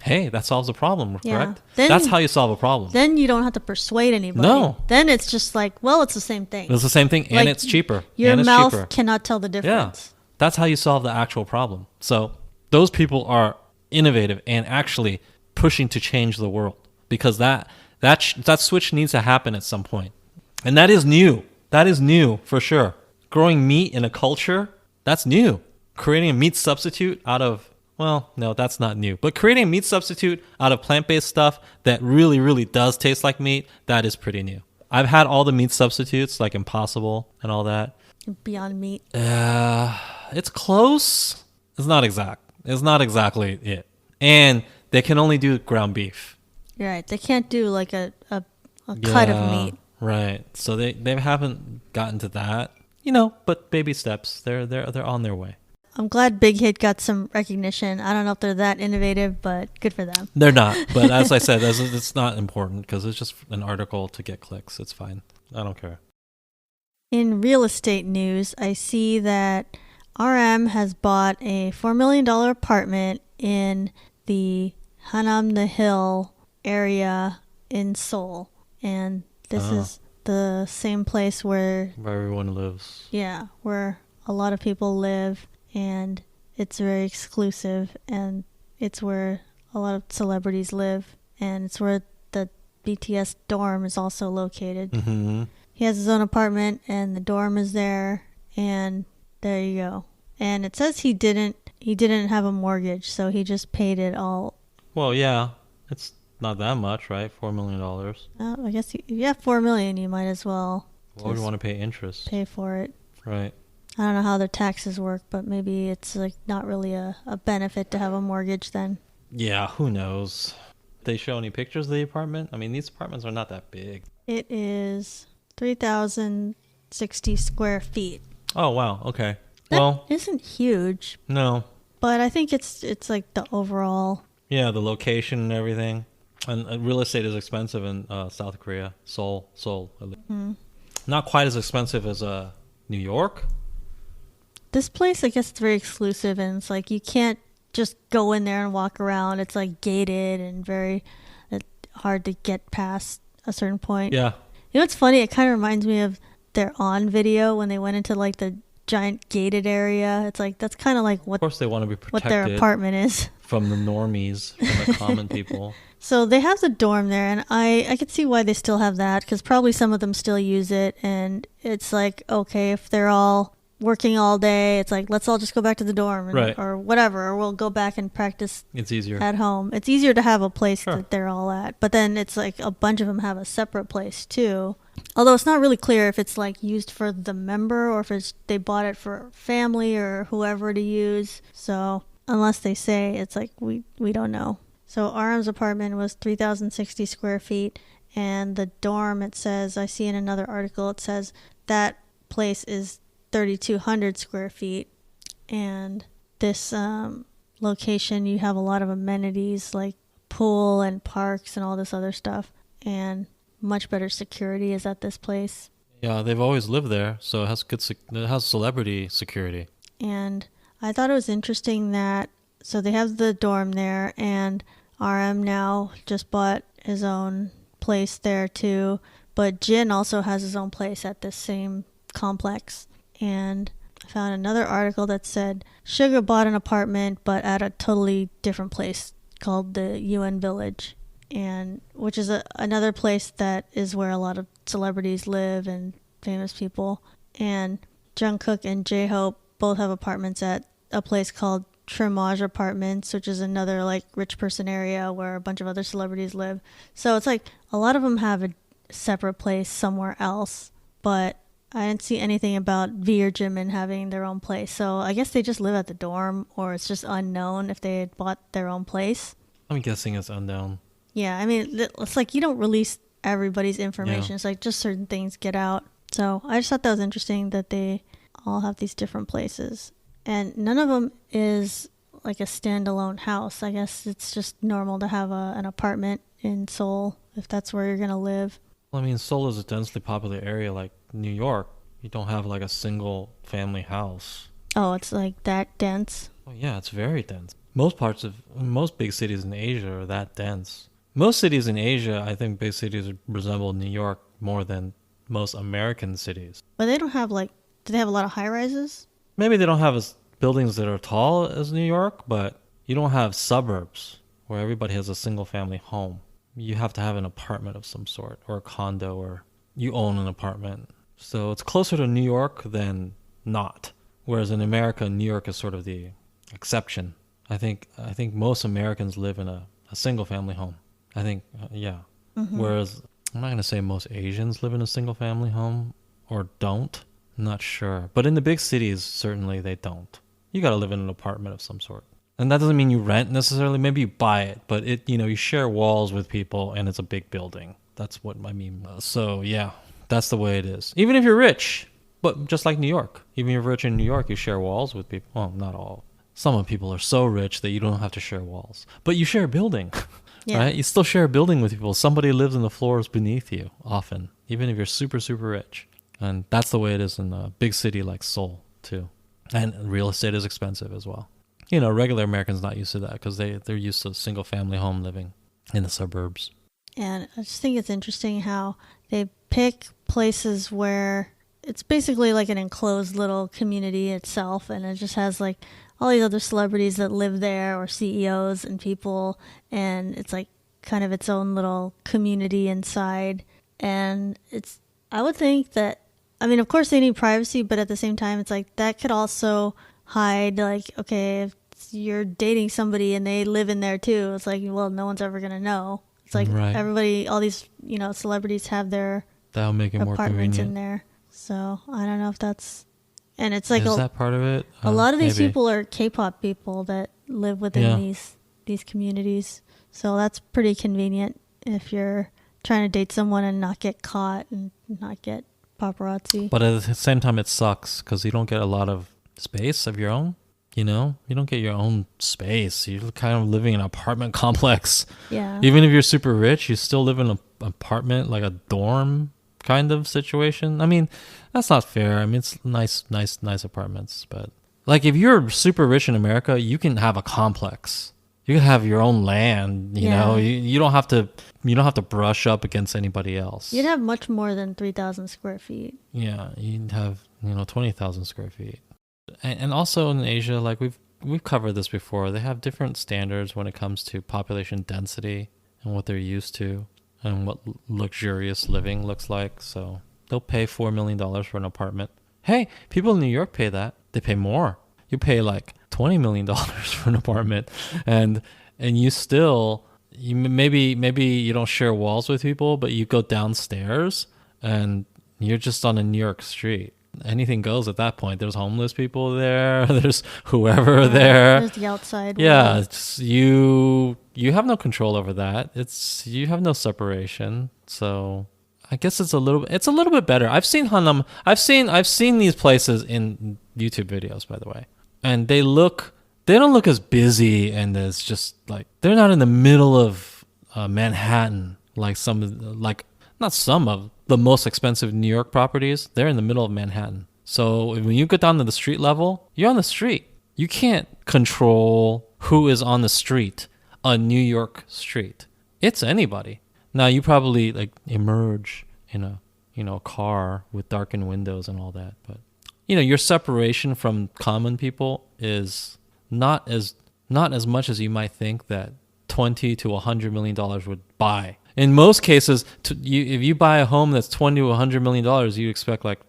hey, that solves the problem, correct? That's how you solve a problem. Then you don't have to persuade anybody. No. Then it's just like, well, it's the same thing. It's the same thing, and it's cheaper. Your mouth cannot tell the difference. Yeah. That's how you solve the actual problem. So those people are innovative and actually pushing to change the world because that switch needs to happen at some point. And that is new. That is new for sure. Growing meat in a culture, that's new. Creating a meat substitute out of, well, no, that's not new. But creating a meat substitute out of plant-based stuff that really, really does taste like meat, that is pretty new. I've had all the meat substitutes, like Impossible and all that. Beyond Meat. It's close. It's not exact. It's not exactly it. And they can only do ground beef. You're right. They can't do like a cut of meat. Right. So they haven't gotten to that, but baby steps. They're on their way. I'm glad Big Hit got some recognition. I don't know if they're that innovative, but good for them. They're not. But as I said, it's not important because it's just an article to get clicks. It's fine. I don't care. In real estate news, I see that RM has bought a $4 million apartment in the Hunnam the Hill area in Seoul. And this is the same place where everyone lives. Yeah, where a lot of people live, and it's very exclusive, and it's where a lot of celebrities live, and it's where the BTS dorm is also located. Mm-hmm. He has his own apartment, and the dorm is there, and there you go. And it says he didn't have a mortgage, so he just paid it all. Well, yeah, it's not that much, right? $4 million. I guess if you have $4 million, you might as well. Why would you want to pay interest? Pay for it. Right. I don't know how their taxes work, but maybe it's like not really a benefit to have a mortgage then. Yeah, who knows? Did they show any pictures of the apartment? I mean, these apartments are not that big. It is 3,060 square feet. Oh, wow. Okay. That isn't huge. No. But I think it's like the overall. Yeah, the location and everything. And real estate is expensive in South Korea. Seoul. Mm-hmm. Not quite as expensive as New York. This place, I guess, it's very exclusive, and it's like you can't just go in there and walk around. It's like gated and very hard to get past a certain point. Yeah. You know what's funny? It kind of reminds me of their On video when they went into like the giant gated area. It's like that's kind of like what. Of course, they want to be protected. What their apartment is from the normies, from the common people. So they have the dorm there, and I could see why they still have that, because probably some of them still use it, and it's like, okay, if they're all working all day, it's like, let's all just go back to the dorm, right, or whatever, or we'll go back and practice. It's easier at home. It's easier to have a place that they're all at, but then it's like a bunch of them have a separate place too. Although it's not really clear if it's like used for the member or if they bought it for family or whoever to use. So unless they say, it's like we don't know. So RM's apartment was 3,060 square feet, and the dorm, it says, I see in another article, it says that place is 3,200 square feet. And this location, you have a lot of amenities like pool and parks and all this other stuff, and much better security is at this place. Yeah, they've always lived there, so it has it has celebrity security. And I thought it was interesting that, so they have the dorm there, and RM now just bought his own place there too, but Jin also has his own place at this same complex. And I found another article that said Sugar bought an apartment, but at a totally different place called the UN Village, and which is another place that is where a lot of celebrities live and famous people. And Jungkook and J-Hope both have apartments at a place called Trimage Apartments, which is another like rich person area where a bunch of other celebrities live. So it's like a lot of them have a separate place somewhere else, but I didn't see anything about V or Jimin having their own place. So I guess they just live at the dorm, or it's just unknown if they had bought their own place. I'm guessing it's unknown. Yeah, I mean, it's like you don't release everybody's information. Yeah. It's like just certain things get out. So I just thought that was interesting that they all have these different places. And none of them is like a standalone house. I guess it's just normal to have an apartment in Seoul if that's where you're going to live. Well, I mean, Seoul is a densely popular area like New York. You don't have like a single family house. Oh, it's like that dense? Oh, yeah, it's very dense. Most big cities in Asia are that dense. Most cities in Asia, I think big cities resemble New York more than most American cities. But they don't have like, do they have a lot of high rises? Maybe they don't have buildings that are tall as New York, but you don't have suburbs where everybody has a single family home. You have to have an apartment of some sort, or a condo, or you own an apartment. So it's closer to New York than not. Whereas in America, New York is sort of the exception. I think most Americans live in a single family home. I think, yeah. Mm-hmm. Whereas I'm not going to say most Asians live in a single family home or don't. I'm not sure. But in the big cities, certainly they don't. You got to live in an apartment of some sort. And that doesn't mean you rent necessarily. Maybe you buy it, but you share walls with people and it's a big building. That's what I mean. So yeah, that's the way it is. Even if you're rich, but just like New York, even if you're rich in New York, you share walls with people. Well, not all. Some of people are so rich that you don't have to share walls, but you share a building, Yeah. right? You still share a building with people. Somebody lives in the floors beneath you often, even if you're super, super rich. And that's the way it is in a big city like Seoul too. And real estate is expensive as well. Regular Americans not used to that because they're used to single family home living in the suburbs. And I just think it's interesting how they pick places where it's basically like an enclosed little community itself, and it just has like all these other celebrities that live there, or CEOs and people, and it's like kind of its own little community inside. And I would think that, I mean, of course they need privacy, but at the same time, it's like that could also hide, like, okay, if you're dating somebody and they live in there too, it's like, well, no one's ever gonna know. It's like Right. everybody, all these, celebrities have their That'll make it more apartments convenient. in there. So I don't know if that's, and it's like Is that part of it? a lot of these Maybe. people are K-pop people that live within Yeah. these communities. So that's pretty convenient if you're trying to date someone and not get caught and not get paparazzi. But at the same time, it sucks because you don't get a lot of space of your own. You don't get your own space. You're kind of living in an apartment complex. Yeah. Even if you're super rich, you still live in an apartment, like a dorm kind of situation. I mean, that's not fair. I mean, it's nice apartments. But like if you're super rich in America, you can have a complex. You can have your own land, you know. You don't have to brush up against anybody else. You'd have much more than 3,000 square feet. Yeah, you'd have 20,000 square feet. And also in Asia, like we've covered this before, they have different standards when it comes to population density and what they're used to and what luxurious living looks like. So they'll pay $4 million for an apartment. Hey, people in New York pay that. They pay more. You pay like $20 million for an apartment, and you still maybe you don't share walls with people, but you go downstairs and you're just on a New York street. Anything goes at that point. There's homeless people there. There's whoever there. There's the outside Yeah, world. it's, you have no control over that. You have no separation. So I guess it's a little bit better. I've seen Hunnam. I've seen these places in YouTube videos, by the way, and they don't look as busy and as just like they're not in the middle of Manhattan like not some of the most expensive New York properties. They're in the middle of Manhattan. So when you go down to the street level, you're on the street. You can't control who is on the street, a New York street. It's anybody. Now you probably like emerge in a car with darkened windows and all that, but your separation from common people is not as much as you might think that $20 to $100 million would buy. In most cases, if you buy a home that's $20 to $100 million, you expect like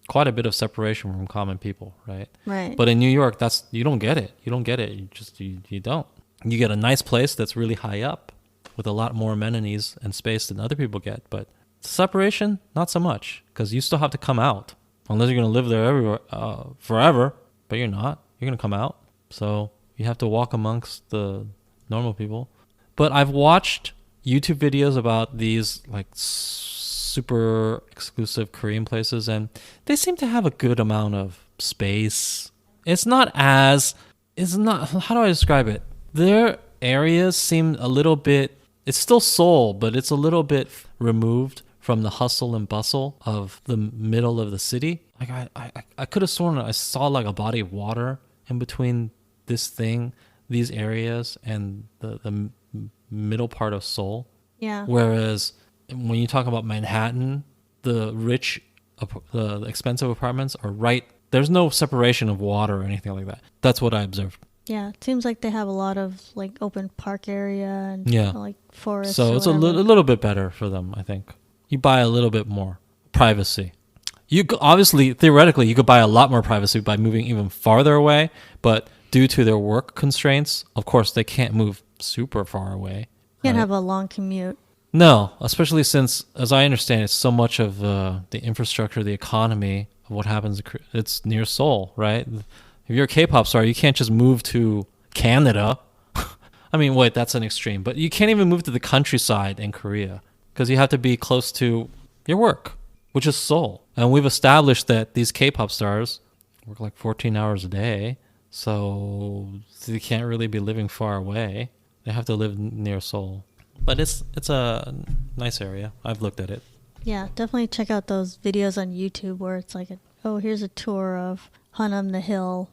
quite a bit of separation from common people, right? Right. But in New York, you don't get it. You don't get it. You don't. You get a nice place that's really high up with a lot more amenities and space than other people get, but separation, not so much, because you still have to come out unless you're going to live there forever. But you're not. You're going to come out, so you have to walk amongst the normal people. But I've watched YouTube videos about these like super exclusive Korean places, and they seem to have a good amount of space. It's not, how do I describe it? Their areas seem a little bit, it's still Seoul, but it's a little bit removed from the hustle and bustle of the middle of the city. Like I could have sworn I saw like a body of water in between these areas and the middle part of Seoul. Yeah. Whereas when you talk about Manhattan, the the expensive apartments are right. There's no separation of water or anything like that. That's what I observed. Yeah, it seems like they have a lot of like open park area and like forests. So it's a little bit better for them, I think. You buy a little bit more privacy. Obviously, theoretically, you could buy a lot more privacy by moving even farther away, but due to their work constraints, of course, they can't move super far away. You can't have a long commute. No, especially since, as I understand, it's so much of the infrastructure, the economy of what happens. It's near Seoul, right? If you're a K-pop star, you can't just move to Canada. I mean, wait, that's an extreme. But you can't even move to the countryside in Korea because you have to be close to your work, which is Seoul. And we've established that these K-pop stars work like 14 hours a day, so they can't really be living far away. They have to live near Seoul. But it's a nice area. I've looked at it. Yeah, definitely check out those videos on YouTube where it's like, here's a tour of Hunnam the Hill.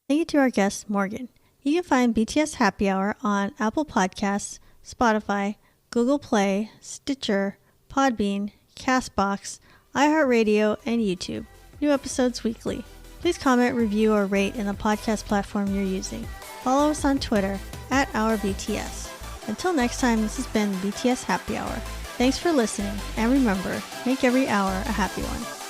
Thank you to our guest, Morgan. You can find BTS Happy Hour on Apple Podcasts, Spotify, Google Play, Stitcher, Podbean, Castbox, iHeartRadio, and YouTube. New episodes weekly. Please comment, review, or rate in the podcast platform you're using. Follow us on Twitter @OurBTS. Until next time, this has been BTS Happy Hour. Thanks for listening, and remember, make every hour a happy one.